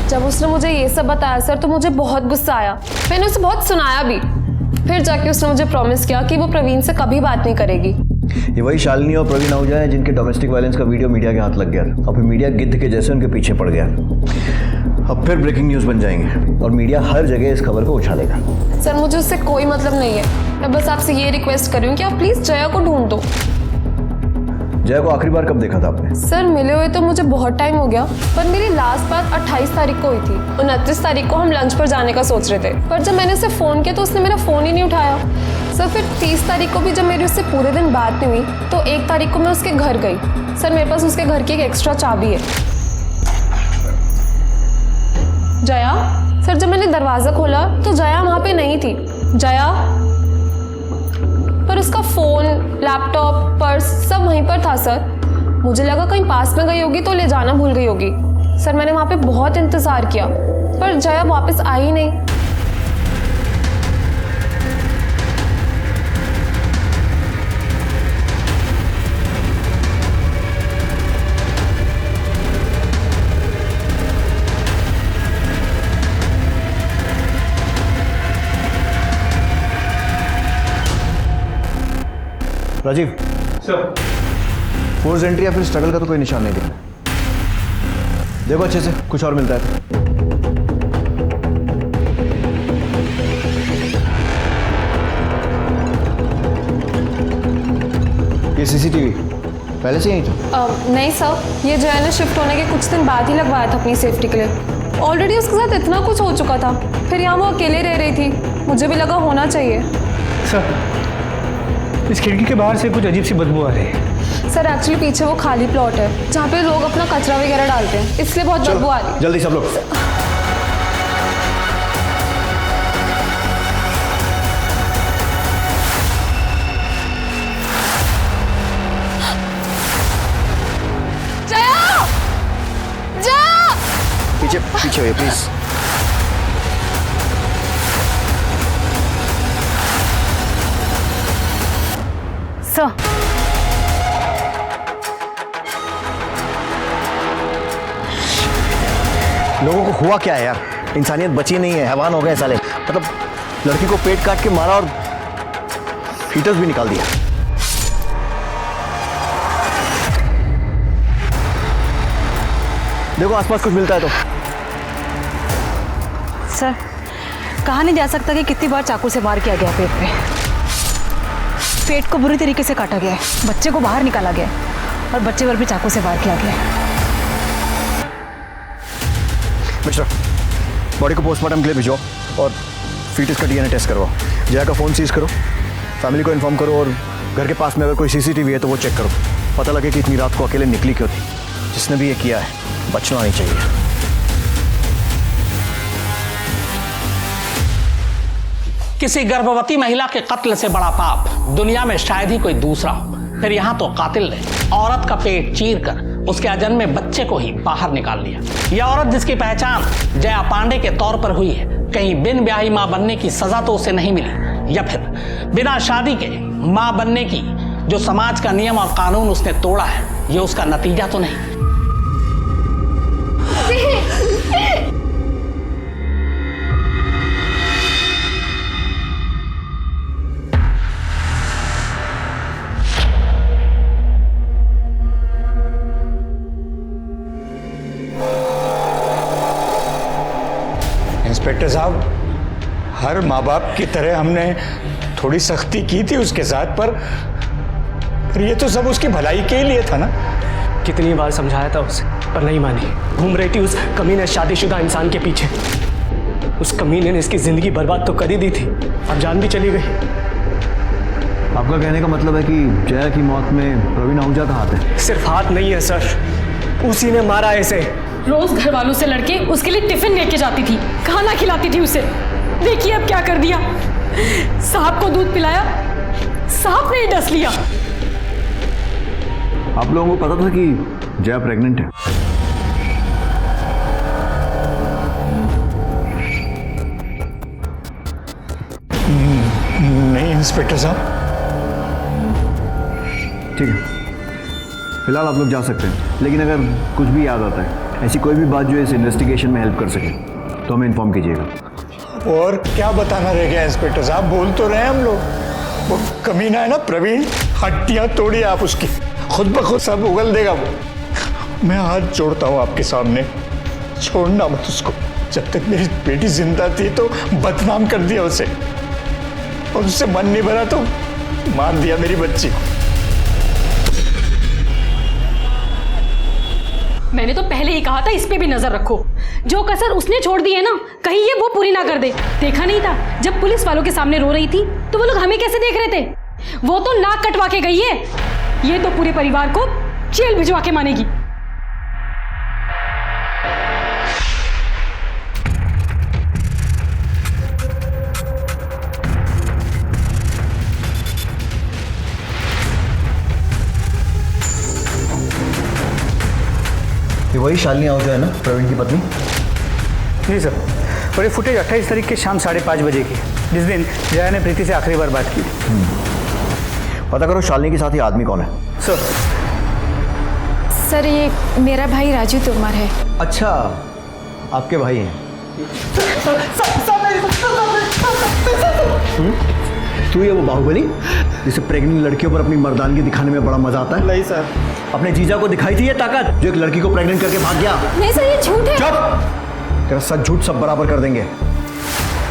जब उसने मुझे ये सब बताया सर, तो मुझे बहुत गुस्सा आया। मैंने उसे बहुत सुनाया भी। फिर जाके उसने मुझे प्रॉमिस किया कि वो प्रवीण से कभी बात नहीं करेगी। ये वही शालिनी और प्रवीण आहूजा हैं जिनके डोमेस्टिक वायलेंस का वीडियो मीडिया के हाथ लग गया और फिर मीडिया गिद्ध के जैसे उनके पीछे पड़ गया। अब फिर ब्रेकिंग न्यूज़ बन जाएंगे और मीडिया हर जगह इस खबर को उछालेगा। सर, मुझे उससे कोई मतलब नहीं है। मैं बस आपसे ये रिक्वेस्ट कर रही हूँ कि आप प्लीज़ जया को ढूंढ दो। जया को आखिरी बार कब देखा था आपने? सर, मिले हुए तो मुझे बहुत टाइम हो गया, पर मेरी लास्ट बात 28 तारीख को हुई थी। 29 तारीख को हम लंच पर जाने का सोच रहे थे, पर जब मैंने उसे फ़ोन किया तो उसने मेरा फ़ोन ही नहीं उठाया। सर, फिर 30 तारीख को भी जब मेरी उससे पूरे दिन बात नहीं हुई, तो 1 तारीख को मैं उसके घर गई। सर, मेरे पास उसके घर की एक एक्स्ट्रा चाबी है। जया? सर, जब मैंने दरवाज़ा खोला तो जया वहाँ पे नहीं थी। जया? पर उसका फ़ोन, लैपटॉप, पर्स सब वहीं पर था सर। मुझे लगा कहीं पास में गई होगी तो ले जाना भूल गई होगी। सर, मैंने वहाँ पे बहुत इंतज़ार किया, पर जया वापस आई ही नहीं। राजीव सर, फोर्स एंट्री या फिर स्ट्रगल का तो कोई निशान नहीं दिख रहा। देखो अच्छे से, कुछ और मिलता है तो। ये सीसीटीवी पहले से यही था? नहीं सर, ये जया ने शिफ्ट होने के कुछ दिन बाद ही लगवाया था अपनी सेफ्टी के लिए। ऑलरेडी उसके साथ इतना कुछ हो चुका था, फिर यहाँ वो अकेले रह रही थी, मुझे भी लगा होना चाहिए। सर, इस खिड़की के बाहर से कुछ अजीब सी बदबू आ रही है। सर, एक्चुअली पीछे वो खाली प्लॉट है जहाँ पे लोग अपना कचरा वगैरह डालते हैं, इसलिए बहुत बदबू आ रही है। जल्दी सब लोग। जया! जया! पीछे पीछे हुए प्लीज। लोगों को हुआ क्या है यार? इंसानियत बची नहीं है, हैवान हो गए साले। मतलब लड़की को पेट काट के मारा और फीटस भी निकाल दिया। देखो आसपास कुछ मिलता है तो। सर, कहा नहीं जा सकता कि कितनी बार चाकू से वार किया गया पेट पे। पेट को बुरी तरीके से काटा गया है, बच्चे को बाहर निकाला गया है और बच्चे पर भी चाकू से वार किया गया है। मिश्रा, बॉडी को पोस्टमार्टम के लिए भिजो और फीटस का डीएनए टेस्ट करवाओ। जया का फ़ोन सीज करो, फैमिली को इन्फॉर्म करो और घर के पास में अगर कोई सीसीटीवी है तो वो चेक करो। पता लगे कि इतनी रात को अकेले निकली क्यों थी। जिसने भी ये किया है बचना नहीं चाहिए। किसी गर्भवती महिला के कत्ल से बड़ा पाप दुनिया में शायद ही कोई दूसरा हो। फिर यहाँ तो कातिल ने औरत का पेट चीर कर उसके अजन्मे बच्चे को ही बाहर निकाल लिया। यह औरत जिसकी पहचान जया पांडे के तौर पर हुई है, कहीं बिन ब्याही मां बनने की सजा तो उसे नहीं मिली, या फिर बिना शादी के मां बनने की जो समाज का नियम और कानून उसने तोड़ा है, ये उसका नतीजा तो नहीं? इंस्पेक्टर साहब, हर माँ बाप की तरह हमने थोड़ी सख्ती की थी उसके साथ, पर ये तो सब उसकी भलाई के लिए था ना। कितनी बार समझाया था उसे, पर नहीं मानी। घूम रही थी उस कमीने शादीशुदा इंसान के पीछे। उस कमीने ने इसकी जिंदगी बर्बाद तो कर ही दी थी, अब जान भी चली गई। आपका कहने का मतलब है कि जया की मौत में प्रवीण आहूजा का हाथ है? सिर्फ हाथ नहीं है सर, उसी ने मारा है इसे। रोज घर वालों से लड़के उसके लिए टिफिन लेके जाती थी, खाना खिलाती थी उसे। देखिए अब क्या कर दिया। साहब को दूध पिलाया, साहब ने ही डस लिया। आप लोगों को पता था कि जया प्रेग्नेंट है? नहीं इंस्पेक्टर साहब। ठीक है, फिलहाल आप लोग जा सकते हैं, लेकिन अगर कुछ भी याद आता है, ऐसी कोई भी बात जो इस इन्वेस्टिगेशन में हेल्प कर सके, तो हमें इन्फॉर्म कीजिएगा। और क्या बताना रह गया इंस्पेक्टर साहब, बोल तो रहे हैं हम लोग। वो कमीना है ना प्रवीण, हड्डियां तोड़ी आप उसकी, खुद ब खुद सब उगल देगा वो। मैं हाथ जोड़ता हूँ आपके सामने, छोड़ना मत उसको। जब तक मेरी बेटी जिंदा थी तो बदनाम कर दिया उसे, और उससे मन नहीं भरा तो मार दिया मेरी बच्ची को। मैंने तो पहले ही कहा था इस पे भी नजर रखो। जो कसर उसने छोड़ दी है ना, कहीं ये वो पूरी ना कर दे। देखा नहीं था जब पुलिस वालों के सामने रो रही थी तो वो लोग हमें कैसे देख रहे थे? वो तो नाक कटवा के गई है, ये तो पूरे परिवार को जेल भिजवा के मानेगी। ये वही शालिनी आहूजा है ना, प्रवीण की पत्नी? जी सर, और ये फुटेज 28 तारीख की शाम 5:30 बजे की, जिस दिन जया ने प्रीति से आखिरी बार बात की। पता करो शालिनी के साथ ही आदमी कौन है। सर ये मेरा भाई राजू तोमर है। अच्छा, आपके भाई हैं? तू ये वो बाहुबली जिसे प्रेग्नेंट लड़कियों पर अपनी मर्दानगी दिखाने में बड़ा मजा आता है? नहीं सर। अपने जीजा को दिखाई थी ये ताकत जो एक लड़की को प्रेग्नेंट करके भाग गया? नहीं सर, ये झूठ है। चुप! तेरा सच झूठ सब बराबर कर देंगे।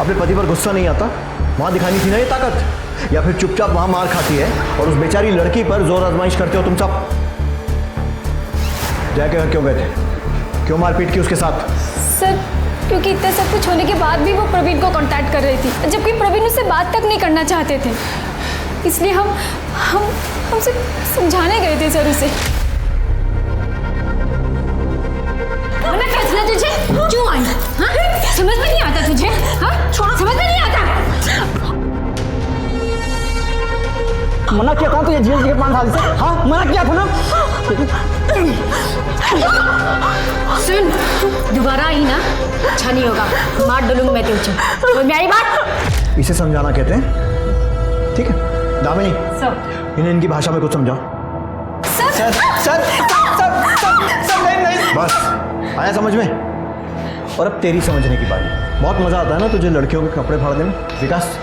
अपने पति पर गुस्सा नहीं आता, वहां दिखानी थी ना ये ताकत, या फिर चुपचाप वहां मार खाती है और उस बेचारी लड़की पर जोर आजमाइश करते हो तुम सब? जया के घर क्यों गए थे? क्यों मारपीट की उसके साथ? सर क्योंकि इतना सब कुछ होने के बाद भी वो प्रवीण को कांटेक्ट कर रही थी, जबकि प्रवीण उससे बात तक नहीं करना चाहते थे। इसलिए हमसे समझाने गए थे सर उसे। मैं फैसला तुझे क्यों आई? हाँ? समझ में नहीं आता तुझे? हाँ? छोड़ो, समझ में नहीं आता। मना किया था तो ये जेल के 5 साल से। हाँ मना किया था ना। सुन, दोबारा आई ना, अच्छा नहीं होगा, मार डालूंगी मैं तुझे। तो मेरी बात इसे समझाना कहते हैं, ठीक है? दामिनी, इन्हें इनकी भाषा में कुछ समझाओ। सर नहीं। बस आया समझ में? और अब तेरी समझने की बारी। बहुत मजा आता है ना तुझे लड़कियों के कपड़े फाड़ने में? विकास,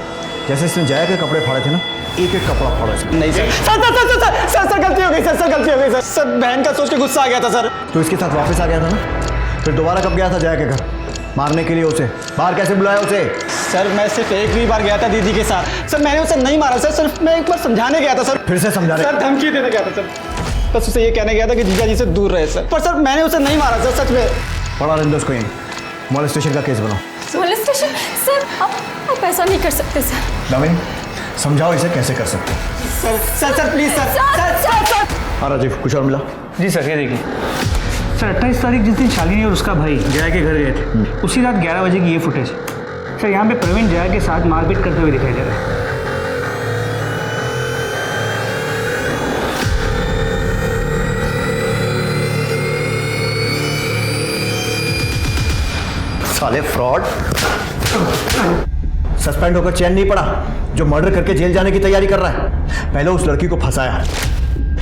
जैसे इसने जया के कपड़े फाड़े थे ना, एक एक कपड़ा फाड़ा इसने। नहीं सर गलती हो गई सर, गलती हो गई सर। बहन का सोच के गुस्सा आ गया था सर। तो इसके साथ वापस आ गया था ना? फिर दोबारा कब गया था जया के घर मारने के लिए उसे? बाहर कैसे बुलाया उसे? सर मैं सिर्फ एक ही बार गया था दीदी के साथ सर, मैंने उसे नहीं मारा सर, सिर्फ मैं एक बार समझाने गया था सर। फिर से समझाने? सर धमकी देने गया था सर, बस उसे ये कहने गया था कि जीजा जी से दूर रहे सर, पर सर मैंने उसे नहीं मारा सर, सच में। पढ़ा रहने दो उसको, यहीं मॉलेस्टेशन का केस बनाओ। मॉलेस्टेशन? सर आप ऐसा नहीं कर सकते सर। दामिनी, समझाओ इसे कैसे कर सकते सर प्लीज सर। हाँ राजीव, कुछ और मिला? जी सर, ये देखिए सर, 28 तारीख जिस दिन शालिनी और उसका भाई जया के घर गए थे, उसी रात 11 बजे की ये फुटेज सर। यहाँ पे प्रवीण जया के साथ मारपीट करते हुए दिखाई दे रहा है। साले फ्रॉड, सस्पेंड होकर चैन नहीं पड़ा, जो मर्डर करके जेल जाने की तैयारी कर रहा है। पहले उस लड़की को फंसाया,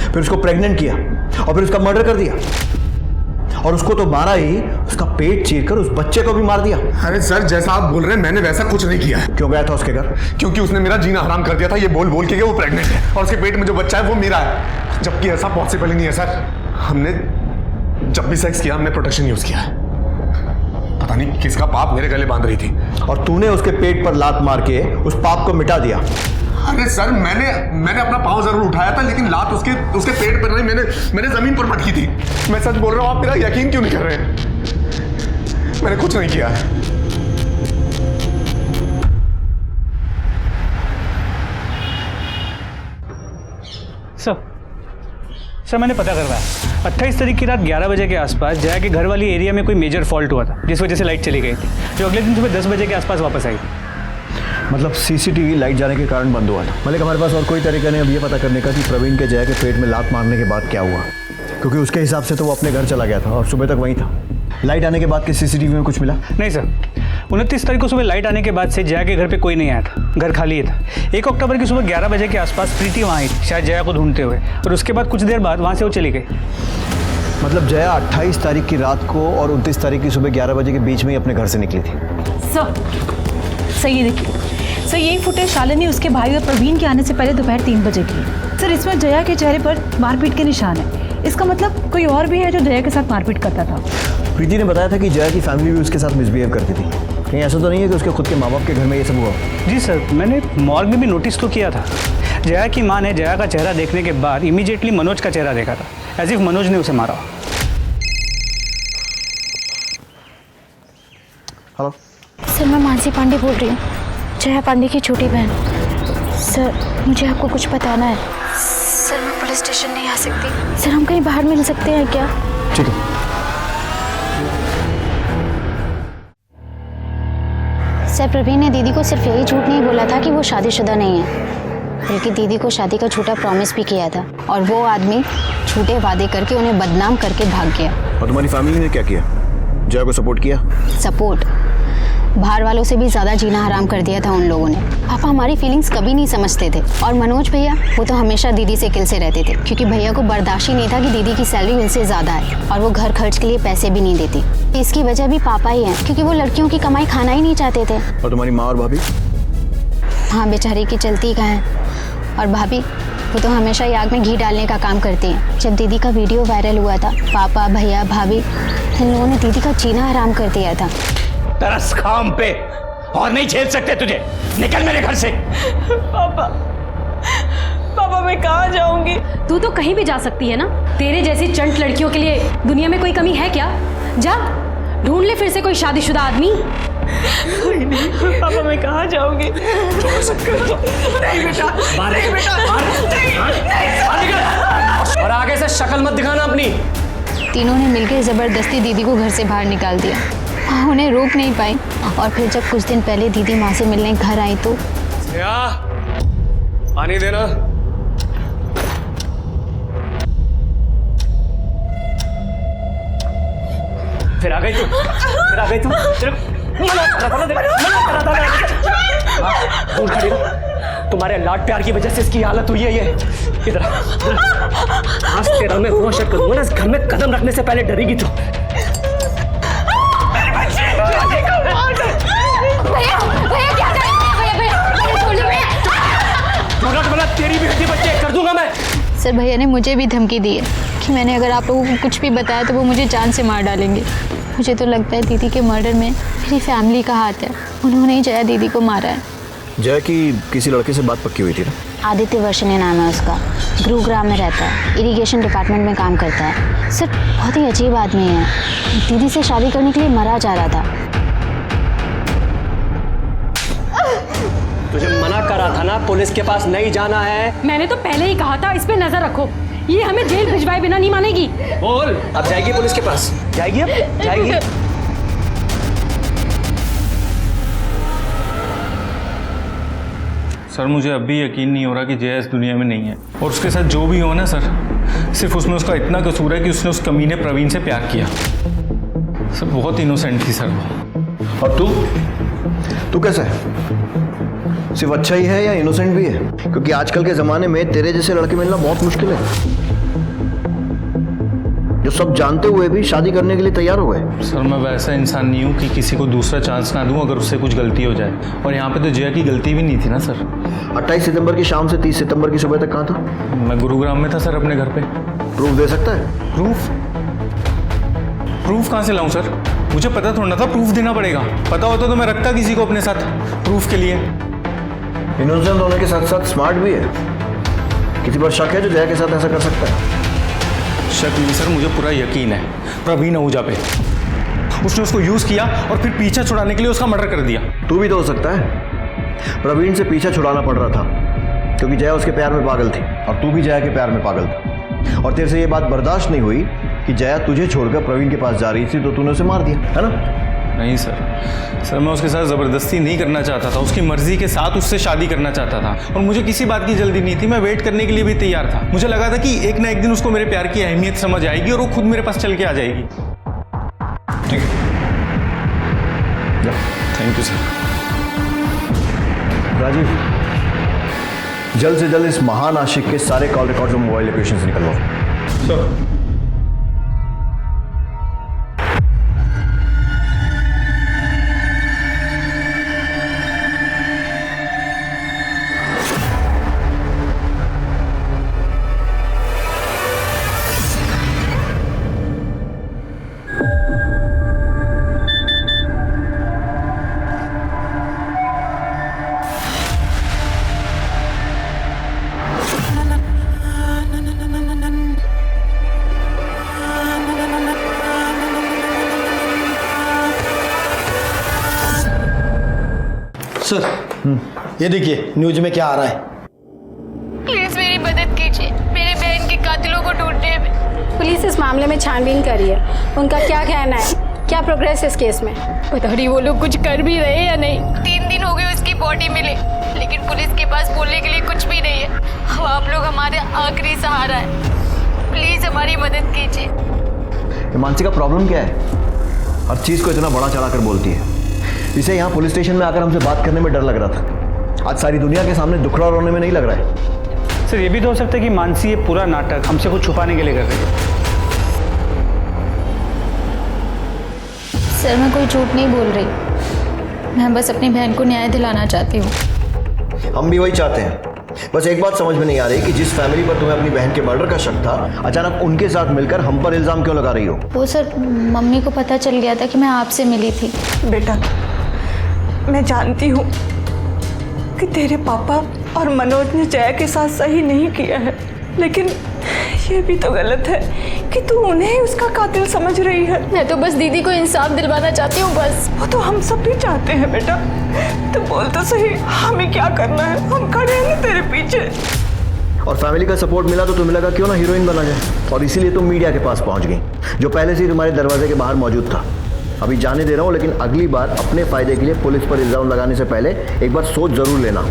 फिर उसको प्रेग्नेंट किया और फिर उसका मर्डर कर दिया। और उसको तो मारा ही, उसका पेट चीरकर उस बच्चे को भी मार दिया। अरे सर, जैसा आप बोल रहे हैं मैंने वैसा कुछ नहीं किया है। क्यों गया था उसके घर? क्योंकि उसने मेरा जीना हराम कर दिया था, ये बोल बोल के कि वो प्रेग्नेंट है और उसके पेट में जो बच्चा है वो मेरा है, जबकि ऐसा पॉसिबल ही नहीं है सर। हमने जब भी सेक्स किया हमने प्रोटेक्शन यूज किया है। पता नहीं किसका पाप मेरे गले बांध रही थी। और तूने उसके पेट पर लात मार के उस पाप को मिटा दिया। अरे सर, मैंने अपना पाँव जरूर उठाया था, लेकिन लात उसके पेट पर नहीं, मैंने जमीन पर पटकी थी। मैं सच बोल रहा हूँ, आप मेरा यकीन क्यों नहीं कर रहे हैं? मैंने कुछ नहीं किया। सर मैंने पता करवाया, 28 तारीख की रात 11 बजे के आसपास जया के घर वाली एरिया में कोई मेजर फॉल्ट हुआ था, जिस वजह से लाइट चली गई थी, जो अगले दिन सुबह 10 बजे के आसपास वापस आई। मतलब सीसीटीवी लाइट जाने के कारण बंद हुआ था। मलिक, हमारे पास और कोई तरीका नहीं अब ये पता करने का कि प्रवीण के जया के पेट में लात मारने के बाद क्या हुआ, क्योंकि उसके हिसाब से तो वो अपने घर चला गया था और सुबह तक वहीं था। लाइट आने के बाद के सीसीटीवी में कुछ मिला? नहीं सर, 29 तारीख को सुबह लाइट आने के बाद से जया के घर पे कोई नहीं आया था, घर खाली ही था। 1 अक्टूबर की सुबह 11 बजे के आसपास प्रीति वहाँ आई थी, शायद जया को ढूंढते हुए, और उसके बाद कुछ देर बाद वहाँ से वो चली गई। मतलब जया 28 तारीख की रात को और 29 तारीख की सुबह 11 बजे के बीच में ही अपने घर से निकली थी। सर ये देखिए सर, यही फुटेज शालिनी उसके भाई और प्रवीण के आने से पहले दोपहर 3 बजे की है। सर इसमें जया के चेहरे पर मारपीट के निशान है। इसका मतलब कोई और भी है जो जया के साथ मारपीट करता था। प्रीति ने बताया था कि जया की फैमिली भी उसके साथ मिसबिहेव करती थी। कहीं ऐसा तो नहीं है कि उसके खुद के माँ बाप के घर में ये सब हुआ? जी सर, मैंने मॉर्ग में भी नोटिस तो किया था। जया की माँ ने जया का चेहरा देखने के बाद इमीडिएटली मनोज का चेहरा देखा था, एज इफ मनोज ने उसे मारा। हेलो सर, मैं मानसी पांडे बोल रही हूँ, जया पांडे की छोटी बहन। सर मुझे आपको कुछ बताना है। सर मैं पुलिस स्टेशन नहीं आ सकती। सर हम कहीं बाहर मिल सकते हैं क्या? ठीक है। सर प्रवीण ने दीदी को सिर्फ यही झूठ नहीं बोला था कि वो शादीशुदा नहीं है, बल्कि दीदी को शादी का झूठा प्रॉमिस भी किया था, और वो आदमी झूठे वादे करके उन्हें बदनाम करके भाग गया। और तुम्हारी फैमिली ने क्या किया? जया को सपोर्ट किया? सपोर्ट? बाहर वालों से भी ज़्यादा जीना हराम कर दिया था उन लोगों ने। पापा हमारी फीलिंग्स कभी नहीं समझते थे, और मनोज भैया वो तो हमेशा दीदी से किल से रहते थे, क्योंकि भैया को बर्दाश्त ही नहीं था कि दीदी की सैलरी उनसे ज़्यादा है और वो घर खर्च के लिए पैसे भी नहीं देती। इसकी वजह भी पापा ही हैं, क्योंकि वो लड़कियों की कमाई खाना ही नहीं चाहते थे। और तुम्हारी माँ और भाभी? हाँ बेचारी की चलती का है, और भाभी वो तो हमेशा ही आग में घी डालने का काम करती हैं। जब दीदी का वीडियो वायरल हुआ था, पापा भैया भाभी इन लोगों ने दीदी का जीना हराम कर दिया था। तरस खाम पे और नहीं झेल सकते तुझे, निकल मेरे घर से। पापा मैं कहाँ जाऊंगी? तू तो कहीं भी जा सकती है ना, तेरे जैसी चंट लड़कियों के लिए दुनिया में कोई कमी है क्या? जा ढूंढ ले फिर से कोई शादीशुदा आदमी। नहीं पापा मैं कहाँ जाऊंगी? नहीं बेटा, नहीं बेटा, और आगे से शक्ल मत दिखाना अपनी। तीनों ने मिलकर जबरदस्ती दीदी को घर से बाहर निकाल दिया। माँ उन्हें रोक नहीं पाई, और फिर जब कुछ दिन पहले दीदी माँ से मिलने घर आई तो पानी देना। फिर आ गई तू, फिर आ गई तू। दूर खड़ी रहो। तुम्हारे लाड प्यार की वजह से इसकी हालत हुई है। ये इधर आज तेरा मैं वो शक करूंगा ना, इस घर में कदम रखने से पहले डरेगी तू। तेरी भी हड्डी बच्चे कर दूंगा मैं। सर भैया ने मुझे भी धमकी दी है कि मैंने अगर आप लोगों को कुछ भी बताया तो वो मुझे जान से मार डालेंगे। मुझे तो लगता है दीदी के मर्डर में मेरी फैमिली का हाथ है, उन्होंने ही जया दीदी को मारा है। जया की किसी लड़के से बात पक्की हुई थी ना? आदित्य वर्षने नाम है उसका, गुरुग्राम में रहता है, इरिगेशन डिपार्टमेंट में काम करता है। सर बहुत ही अजीब आदमी है, दीदी से शादी करने के लिए मरा जा रहा था। तुझे मना करा था ना, पुलिस के पास नहीं जाना है। मैंने तो पहले ही कहा था इस पे नजर रखो, ये हमें जेल भिजवाए बिना नहीं मानेगी। बोल, अब जाएगी पुलिस के पास? जाएगी? अब जाएगी? सर मुझे अब भी यकीन नहीं हो रहा कि जया इस दुनिया में नहीं है, और उसके साथ जो भी हो ना सर, सिर्फ उसमें उसका इतना कसूर है कि उसने उस कमीने प्रवीण से प्यार किया। सर बहुत इनोसेंट थी सर वो। और तू कैसा है? सिर्फ अच्छा ही है या इनोसेंट भी है? क्योंकि आजकल के जमाने में तेरे जैसे लड़के मिलना बहुत मुश्किल है, जो सब जानते हुए भी शादी करने के लिए तैयार हो गए। सर मैं वैसा इंसान नहीं हूँ कि किसी को दूसरा चांस ना दूं अगर उससे कुछ गलती हो जाए, और यहाँ पे तो जया की गलती भी नहीं थी ना सर। 28 सितंबर की शाम से 30 सितंबर की सुबह तक कहाँ था? मैं गुरुग्राम में था सर, अपने घर पे। प्रूफ दे सकता है? प्रूफ कहाँ से लाऊं सर? मुझे पता थोड़ा था प्रूफ देना पड़ेगा। पता होता तो मैं रखता किसी को अपने साथ प्रूफ के लिए। इनोसेंट होने के साथ साथ स्मार्ट भी है। किसी पर शक है जो जया के साथ ऐसा कर सकता है? शक नहीं सर, मुझे पूरा यकीन है प्रवीण आहूजा पे। उसने उसको यूज किया और फिर पीछा छुड़ाने के लिए उसका मर्डर कर दिया। तू भी तो हो सकता है। प्रवीण से पीछा छुड़ाना पड़ रहा था क्योंकि जया उसके प्यार में पागल थी और तू भी जया के प्यार में पागल था, और तेरे से ये बात बर्दाश्त नहीं हुई कि जया तुझे छोड़कर प्रवीण के पास जा रही थी तो तूने उसे मार दिया, है ना? नहीं सर, मैं उसके साथ ज़बरदस्ती नहीं करना चाहता था, उसकी मर्जी के साथ उससे शादी करना चाहता था, और मुझे किसी बात की जल्दी नहीं थी। मैं वेट करने के लिए भी तैयार था। मुझे लगा था कि एक ना एक दिन उसको मेरे प्यार की अहमियत समझ आएगी और वो खुद मेरे पास चल के आ जाएगी। ठीक है, थैंक यू सर। राजीव, जल्द से जल्द इस महान आशिक के सारे कॉल रिकॉर्ड्स और मोबाइल लोकेशन से निकलवाओ। सर सर, ये देखिए न्यूज में क्या आ रहा है। प्लीज मेरी मदद कीजिए मेरे बहन के कातिलों को ढूंढने में। पुलिस इस मामले में छानबीन कर रही है। उनका क्या कहना है? क्या प्रोग्रेस है इस केस में? पता नहीं वो लोग कुछ कर भी रहे हैं या नहीं। 3 दिन हो गए उसकी बॉडी मिले, लेकिन पुलिस के पास बोलने के लिए कुछ भी नहीं है। अब आप लोग हमारे आखिरी सहारा है, प्लीज हमारी मदद कीजिए। मानसी का प्रॉब्लम क्या है? हर चीज को इतना बड़ा चढ़ा कर बोलती है। इसे यहाँ पुलिस स्टेशन में आकर हमसे बात करने में डर लग रहा था, आज सारी दुनिया के सामने दुखड़ा रोने में नहीं लग रहा है। सर ये भी तो हो सकता है कि मानसी ये पूरा नाटक हमसे कुछ छुपाने के लिए कर रही है। सर मैं कोई झूठ नहीं बोल रही, मैं बस अपनी बहन को न्याय दिलाना चाहती हूँ। हम भी वही चाहते हैं। बस एक बात समझ में नहीं आ रही कि जिस फैमिली पर तुम्हें अपनी बहन के मर्डर का शक था, अचानक उनके साथ मिलकर हम पर इल्जाम क्यों लगा रही हो? वो सर, मम्मी को पता चल गया था कि मैं आपसे मिली थी। बेटा, मैं जानती हूँ कि तेरे पापा और मनोज ने जया के साथ सही नहीं किया है, लेकिन ये भी तो गलत है कि तू उन्हें उसका कातिल समझ रही है। मैं तो बस दीदी को इंसाफ दिलवाना चाहती हूँ, बस। वो तो हम सब भी चाहते हैं बेटा। तू बोल तो सही, हमें क्या करना है? हम खड़े हैं ना तेरे पीछे। और फैमिली का सपोर्ट मिला तो तुम्हें लगा क्यों ना हीरोइन बना जाए, और इसीलिए तुम मीडिया के पास पहुंच गई, जो पहले से ही तुम्हारे दरवाजे के बाहर मौजूद था। अभी जाने दे रहा हूँ, लेकिन अगली बार अपने फायदे के लिए पुलिस पर इल्जाम लगाने से पहले एक बार सोच जरूर लेना।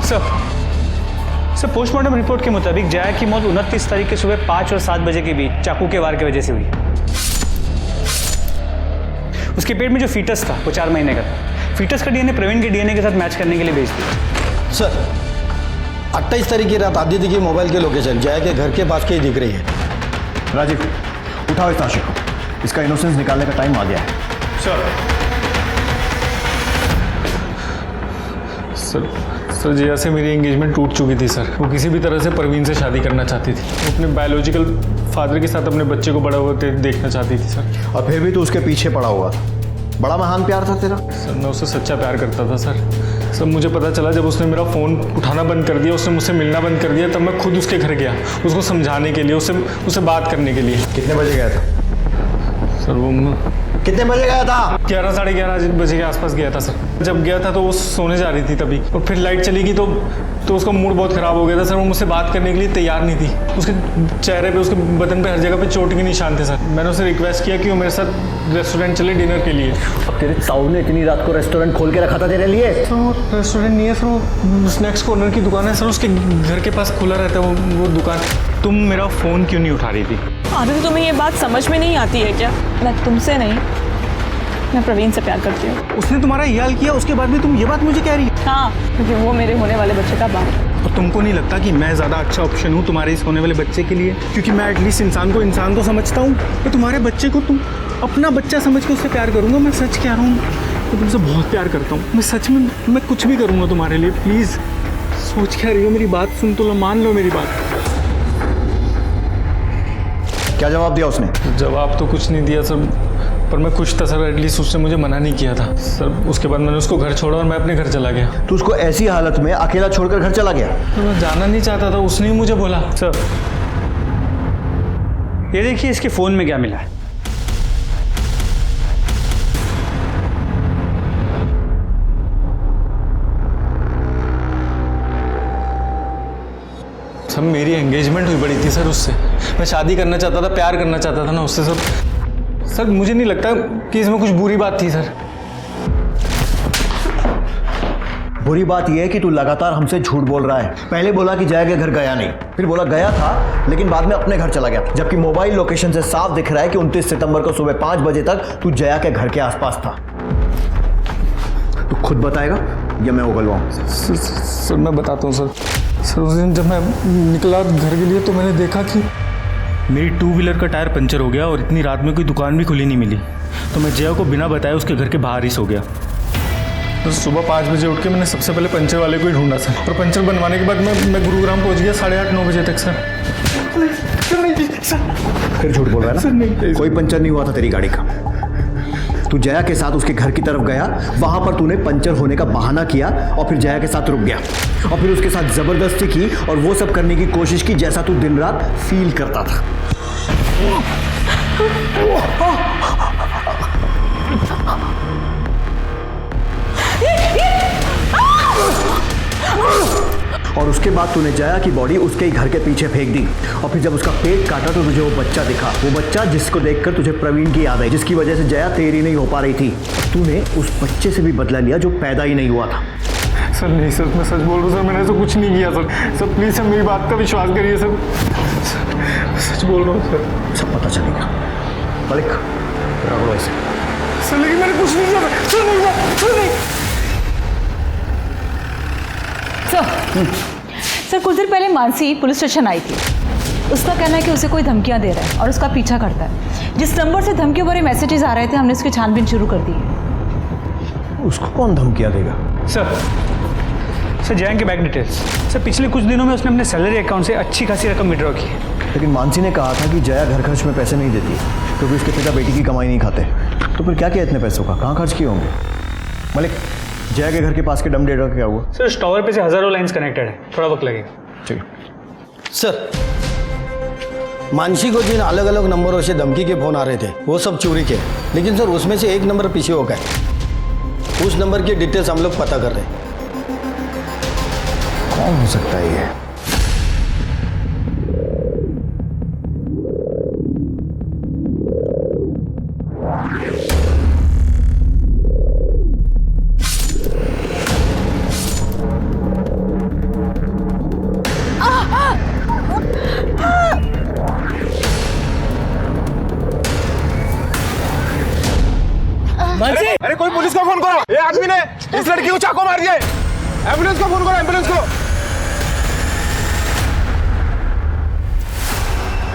सर पोस्टमार्टम रिपोर्ट के मुताबिक जया की मौत 29 तारीख के सुबह 5 और 7 बजे के बीच चाकू के वार की वजह से हुई। उसके पेट में जो फीटस था वो 4 महीने का था। फीटस का डीएनए प्रवीण के डीएनए के साथ मैच करने के लिए भेज दिया। सर 28 तारीख की रात आदित्य की मोबाइल की लोकेशन जया के घर के पास की दिख रही है। राजीव, उठाओ इस आशिक को, इसका इनोसेंस निकालने का टाइम आ गया है। सर जया से मेरी एंगेजमेंट टूट चुकी थी सर। वो किसी भी तरह से प्रवीण से शादी करना चाहती थी। वो अपने बायोलॉजिकल फादर के साथ अपने बच्चे को बड़ा होते देखना चाहती थी सर। और फिर भी तो उसके पीछे पड़ा हुआ था। बड़ा महान प्यार था तेरा। सर मैं उससे सच्चा प्यार करता था सर। मुझे पता चला जब उसने मेरा फ़ोन उठाना बंद कर दिया, उसने मुझसे मिलना बंद कर दिया, तब मैं खुद उसके घर गया उसको समझाने के लिए, उससे बात करने के लिए। कितने बजे गया था सर? वो कितने बजे गया था? 11 साढ़े 11 बजे के आसपास गया था सर। जब गया था तो वो सोने जा रही थी तभी, और फिर लाइट चली गई तो उसका मूड बहुत ख़राब हो गया था सर। वो मुझसे बात करने के लिए तैयार नहीं थी। उसके चेहरे पे, उसके बदन पे, हर जगह पे चोट के निशान थे सर। मैंने उसे रिक्वेस्ट किया कि वो मेरे साथ रेस्टोरेंट चले डिनर के लिए। अब तेरे साहू ने इतनी रात को रेस्टोरेंट खोल के रखा था तेरे लिए? सर वो रेस्टोरेंट नहीं है सर, वो स्नैक्स कॉर्नर की दुकान है सर। उसके घर के पास खुला रहता है वो दुकान। तुम मेरा फ़ोन क्यों नहीं उठा रही थी? आदित्य, तुम्हें ये बात समझ में नहीं आती है क्या? मैं तुमसे नहीं, मैं प्रवीण से प्यार करती हूँ। उसने तुम्हारा ये हाल किया, उसके बाद भी तुम ये बात मुझे कह रही हो? हाँ, क्योंकि वो मेरे होने वाले बच्चे का बाप है। और तुमको नहीं लगता कि मैं ज़्यादा अच्छा ऑप्शन हूँ तुम्हारे इस होने वाले बच्चे के लिए? क्योंकि मैं एटलीस्ट इंसान तो समझता हूँ। तो तुम्हारे बच्चे को तुम अपना बच्चा समझ के उससे प्यार करूँगा। मैं सच कह रहा हूँ, मैं तुमसे बहुत प्यार करता हूँ। मैं सच में मैं कुछ भी करूँगा तुम्हारे लिए। प्लीज़ सोच क्या रही हो? मेरी बात सुन तो लो, मान लो मेरी बात। क्या जवाब दिया उसने? जवाब तो कुछ नहीं दिया सर, पर मैं खुश था सर। एटलीस्ट उसने मुझे मना नहीं किया था सर। उसके बाद मैंने उसको घर छोड़ा और मैं अपने घर चला गया। तो उसको ऐसी हालत में अकेला छोड़कर घर चला गया? तो मैं जाना नहीं चाहता था, उसने ही मुझे बोला। सर ये देखिए इसके फ़ोन में क्या मिला है। सब मेरी एंगेजमेंट हुई बड़ी थी सर उससे। मैं शादी करना चाहता था, प्यार करना चाहता था ना उससे सर मुझे नहीं लगता कि इसमें कुछ बुरी बात थी सर। बुरी बात यह है कि तू लगातार हमसे झूठ बोल रहा है। पहले बोला कि जया के घर गया नहीं, फिर बोला गया था लेकिन बाद में अपने घर चला गया, जबकि मोबाइल लोकेशन से साफ दिख रहा है कि 29 सितंबर को सुबह 5 बजे तक तू जया के घर के आसपास था। तू खुद बताएगा या मैं उगलवाऊं? सर मैं बताता हूँ सर उस दिन जब मैं निकला घर के लिए तो मैंने देखा कि मेरी 2 व्हीलर का टायर पंचर हो गया और इतनी रात में कोई दुकान भी खुली नहीं मिली। तो मैं जया को बिना बताए उसके घर के बाहर ही सो गया। तो सुबह 5 बजे उठ के मैंने सबसे पहले पंचर वाले को ही ढूंढा सर। और पंचर बनवाने के बाद मैं गुरुग्राम पहुंच गया 8:30-9 बजे तक सर। फिर झूठ बोल रहा है ना? सर नहीं, कोई पंचर नहीं हुआ था तेरी गाड़ी का। तू जया के साथ उसके घर की तरफ गया, वहां पर तूने पंचर होने का बहाना किया और फिर जया के साथ रुक गया और फिर उसके साथ जबरदस्ती की और वो सब करने की कोशिश की जैसा तू दिन रात फील करता था। और उसके बाद तूने जया की बॉडी उसके ही घर के पीछे फेंक दी और फिर जब उसका पेट काटा तो तुझे वो बच्चा दिखा, वो बच्चा जिसको देखकर तुझे प्रवीण की याद आई, जिसकी वजह से जया तेरी नहीं हो पा रही थी। तूने उस बच्चे से भी बदला लिया जो पैदा ही नहीं हुआ था। सर नहीं सर, मैं सच बोल रहा हूँ सर, मैंने ऐसा कुछ नहीं किया सर प्लीज़ सर मेरी बात का विश्वास करिए सर। सच बोल रहा हूँ सर। सब पता चलेगा मलिक, रगड़ो ऐसे। सर लेकिन मैंने कुछ नहीं किया सर। सर कुछ देर पहले मानसी पुलिस स्टेशन आई थी। उसका कहना है कि उसे कोई धमकियां दे रहा है और उसका पीछा करता है। जिस नंबर से धमकियों भरे मैसेजेस आ रहे थे हमने उसकी छानबीन शुरू कर दी है। उसको कौन धमकियां देगा? सर जया के बैंक डिटेल्स। सर पिछले कुछ दिनों में उसने अपने सैलरी अकाउंट से अच्छी खासी रकम विड्रॉ की है। लेकिन मानसी ने कहा था कि जया घर खर्च में पैसे नहीं देती क्योंकि उसके पिता बेटी की कमाई नहीं खाते। तो फिर क्या किया इतने पैसों का, कहाँ खर्च किए होंगे? मलिक, जया के घर के पास के डम डेटा का क्या हुआ? सर इस टावर पे से हजारों लाइंस कनेक्टेड है, थोड़ा वक्त लगेगा। ठीक है सर। मानसी को जिन अलग अलग नंबरों से धमकी के फोन आ रहे थे वो सब चोरी के, लेकिन सर उसमें से एक नंबर पीछे हो गए। उस नंबर की डिटेल्स हम लोग पता कर रहे हैं। कौन हो सकता है ये? अरे कोई पुलिस को फोन करो, ये आदमी ने इस लड़की को चाकू मार दिया है। एम्बुलेंस को फोन करो, एम्बुलेंस को।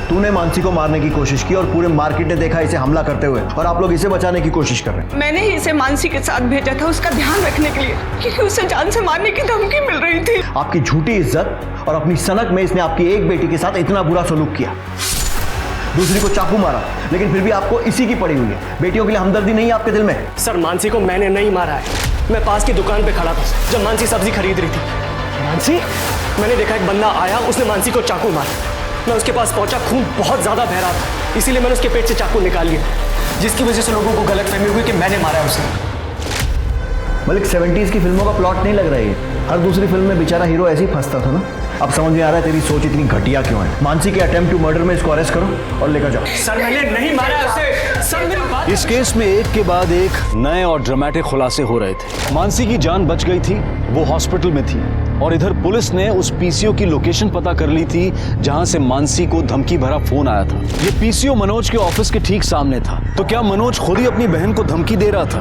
तूने मानसी को मारने की कोशिश की और पूरे मार्केट ने देखा इसे हमला करते हुए और आप लोग इसे बचाने की कोशिश कर रहे हैं। मैंने ही इसे मानसी के साथ भेजा था उसका ध्यान रखने के लिए, क्योंकि उसे जान से मारने की धमकी मिल रही थी। आपकी झूठी इज्जत और अपनी सनक में इसने आपकी एक बेटी के साथ इतना बुरा सलूक किया, दूसरी को चाकू मारा, लेकिन फिर भी आपको इसी की पड़ी हुई है। बेटियों के लिए हमदर्दी नहीं है आपके दिल में? सर मानसी को मैंने नहीं मारा है, मैं पास की दुकान पे खड़ा था जब मानसी सब्जी खरीद रही थी। मानसी, मैंने देखा एक बंदा आया, उसने मानसी को चाकू मारा। मैं उसके पास पहुंचा, खून बहुत ज्यादा बह रहा था, इसीलिए मैंने उसके पेट से चाकू निकाल लिया, जिसकी वजह से लोगों को गलतफहमी हुई कि मैंने मारा है उसे। मलिक, 70s की फिल्मों का प्लॉट नहीं लग रहा है। हर दूसरी फिल्म में बेचारा हीरो ऐसे ही फंसता था ना। अब समझ में आ रहा है तेरी सोच इतनी घटिया क्यों है। मानसी के अटेम्प्ट टू मर्डर में इसको अरेस्ट करो और लेकर जाओ। सर मैंने नहीं मारा उसे। सर मेरी बात इस केस में एक के बाद एक नए और ड्रामेटिक खुलासे हो रहे थे। मानसी की जान बच गई थी, वो हॉस्पिटल में थी, और इधर पुलिस ने उस पीसीओ की लोकेशन पता कर ली थी जहां से मानसी को धमकी भरा फोन आया था। ये पीसीओ मनोज के ऑफिस के ठीक सामने था। तो क्या मनोज खुद ही अपनी बहन को धमकी दे रहा था?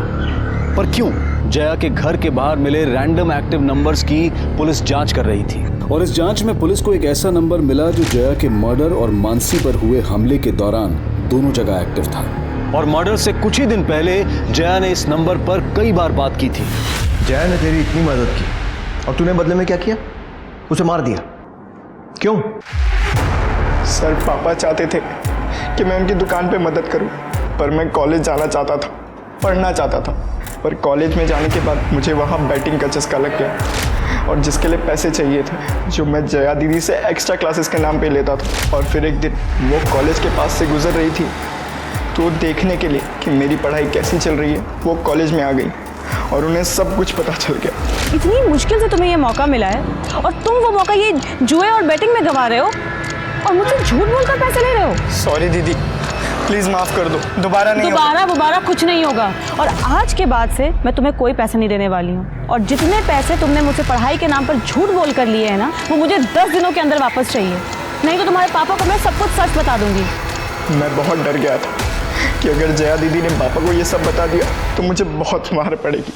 पर क्यों? जया के घर के बाहर मिले रैंडम एक्टिव नंबर्स की पुलिस जांच कर रही थी, और इस जांच में पुलिस को एक ऐसा नंबर मिला जो जया के मर्डर और मानसी पर हुए हमले के दौरान दोनों जगह एक्टिव था। और मर्डर से कुछ ही दिन पहले जया ने इस नंबर पर कई बार बात की थी। जया ने तेरी इतनी मदद की और तूने बदले में क्या किया? उसे मार दिया। क्यों? सर, पापा चाहते थे कि मैं उनकी दुकान पे मदद करूं, पर मैं कॉलेज जाना चाहता था, पढ़ना चाहता था। पर कॉलेज में जाने के बाद मुझे वहाँ बैटिंग का चस्का लग गया, और जिसके लिए पैसे चाहिए थे, जो मैं जया दीदी से एक्स्ट्रा क्लासेस के नाम पे लेता था। और फिर एक दिन वो कॉलेज के पास से गुजर रही थी, तो देखने के लिए कि मेरी पढ़ाई कैसी चल रही है, वो कॉलेज में आ गई और उन्हें सब कुछ पता चल गया। इतनी मुश्किल से तुम्हें ये मौका मिला है और तुम वो मौका ये जुए और बैटिंग में गंवा रहे हो और मुझसे झूठ बोलकर पैसे ले रहे हो। सॉरी दीदी, प्लीज़ माफ़ कर दो, दोबारा नहीं होगा। दोबारा कुछ नहीं होगा। और आज के बाद से मैं तुम्हें कोई पैसे नहीं देने वाली हूँ, और जितने पैसे तुमने मुझसे पढ़ाई के नाम पर झूठ बोल कर लिए हैं ना, वो मुझे 10 दिनों के अंदर वापस चाहिए, नहीं तो तुम्हारे पापा को मैं सब कुछ सच बता दूंगी। मैं बहुत डर गया था कि अगर जया दीदी ने पापा को ये सब बता दिया तो मुझे बहुत मार पड़ेगी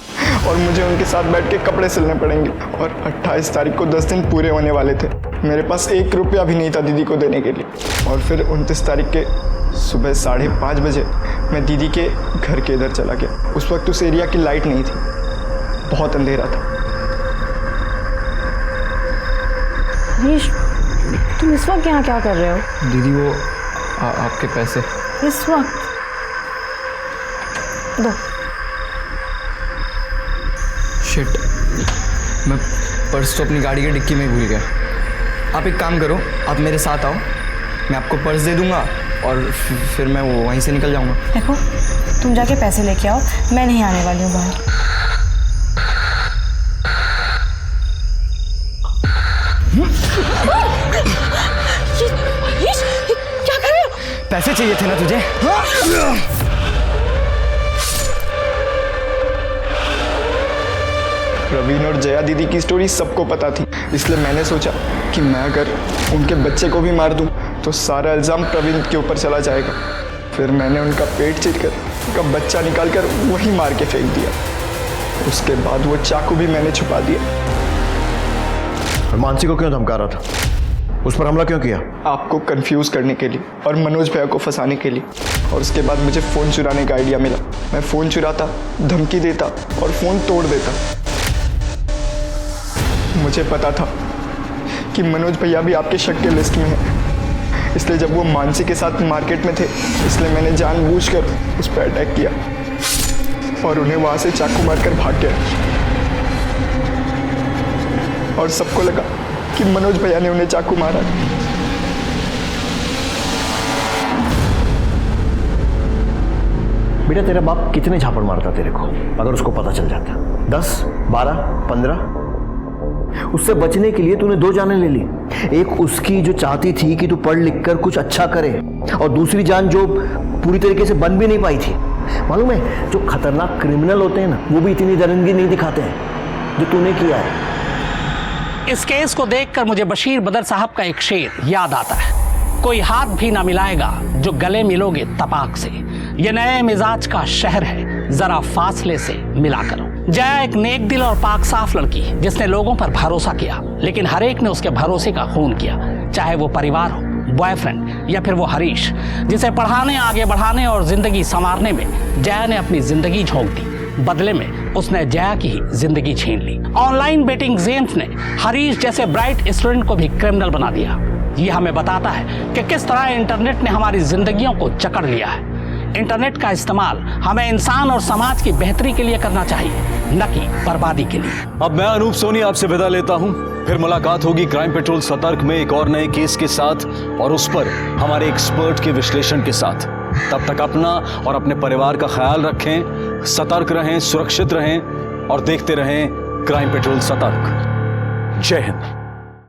और मुझे उनके साथ बैठ के कपड़े सिलने पड़ेंगे। और 28 तारीख को 10 दिन पूरे होने वाले थे। मेरे पास 1 रुपया भी नहीं था दीदी को देने के लिए। और फिर 29 तारीख के सुबह 5:30 बजे मैं दीदी के घर के इधर चला गया। उस वक्त उस एरिया की लाइट नहीं थी, बहुत अंधेरा था। हरीश, तुम इस वक्त यहाँ क्या कर रहे हो? दीदी, वो आपके पैसे इस वक्त दो। शिट, मैं पर्स तो अपनी गाड़ी की डिक्की में ही भूल गया। आप एक काम करो, आप मेरे साथ आओ, मैं आपको पर्स दे दूंगा और फिर मैं वो वहीं से निकल जाऊंगा। देखो, तुम जाके पैसे लेके आओ, मैं नहीं आने वाली हूँ बाहर। क्या कर रहे हो? पैसे चाहिए थे ना तुझे? प्रवीण और जया दीदी की स्टोरी सबको पता थी, इसलिए मैंने सोचा कि मैं अगर उनके बच्चे को भी मार दूं तो सारा इल्ज़ाम प्रवीण के ऊपर चला जाएगा। फिर मैंने उनका पेट चीरकर उनका बच्चा निकालकर वहीं मार के फेंक दिया। उसके बाद वो चाकू भी मैंने छुपा दिया। और मानसी को क्यों धमका रहा था? उस पर हमला क्यों किया? आपको कंफ्यूज करने के लिए और मनोज भैया को फंसाने के लिए। और उसके बाद मुझे फ़ोन चुराने का आइडिया मिला। मैं फ़ोन चुराता, धमकी देता और फ़ोन तोड़ देता। मुझे पता था कि मनोज भैया भी आपके शक के लिस्ट में है, इसलिए जब वो मानसी के साथ मार्केट में थे, इसलिए मैंने जानबूझकर उस पर अटैक किया और उन्हें वहाँ से चाकू मारकर भाग गया। और सबको लगा कि मनोज भैया ने उन्हें चाकू मारा। बेटा, तेरा बाप कितने झापड़ मारता तेरे को अगर उसको पता चल जाता? 10, 12, 15? उससे बचने के लिए तूने 2 जानें ले ली। एक उसकी जो चाहती थी कि तू पढ़ लिख कर कुछ अच्छा करे, और दूसरी जान जो पूरी तरीके से बन भी नहीं पाई थी। मालूम है, जो खतरनाक क्रिमिनल होते हैं ना, वो भी इतनी दरिंदगी नहीं दिखाते हैं जो तूने किया है। इस केस को देखकर मुझे बशीर बदर साहब का एक शेर याद आता है, कोई हाथ भी ना मिलाएगा जो गले मिलोगे तपाक से। ये नए मिजाज का शहर है, जरा फासले से मिला करो। जया एक नेक दिल और पाक साफ लड़की जिसने लोगों पर भरोसा किया, लेकिन हर एक ने उसके भरोसे का खून किया, चाहे वो परिवार हो, बॉयफ्रेंड या फिर वो हरीश, जिसे पढ़ाने, आगे बढ़ाने और जिंदगी संवारने में जया ने अपनी जिंदगी झोंक दी। बदले में उसने जया की ही जिंदगी छीन ली। ऑनलाइन बेटिंग गेम्स ने हरीश जैसे ब्राइट स्टूडेंट को भी क्रिमिनल बना दिया। ये हमें बताता है कि किस तरह इंटरनेट ने हमारी जिंदगियों को जकड़ लिया है। इंटरनेट का इस्तेमाल हमें इंसान और समाज की बेहतरी के लिए करना चाहिए, न कि बर्बादी के लिए। अब मैं अनूप सोनी आपसे विदा लेता हूं। फिर मुलाकात होगी क्राइम पेट्रोल सतर्क में एक और नए केस के साथ, और उस पर हमारे एक्सपर्ट के विश्लेषण के साथ। तब तक अपना और अपने परिवार का ख्याल रखें, सतर्क रहें, सुरक्षित रहें और देखते रहें क्राइम पेट्रोल सतर्क। जय हिंद।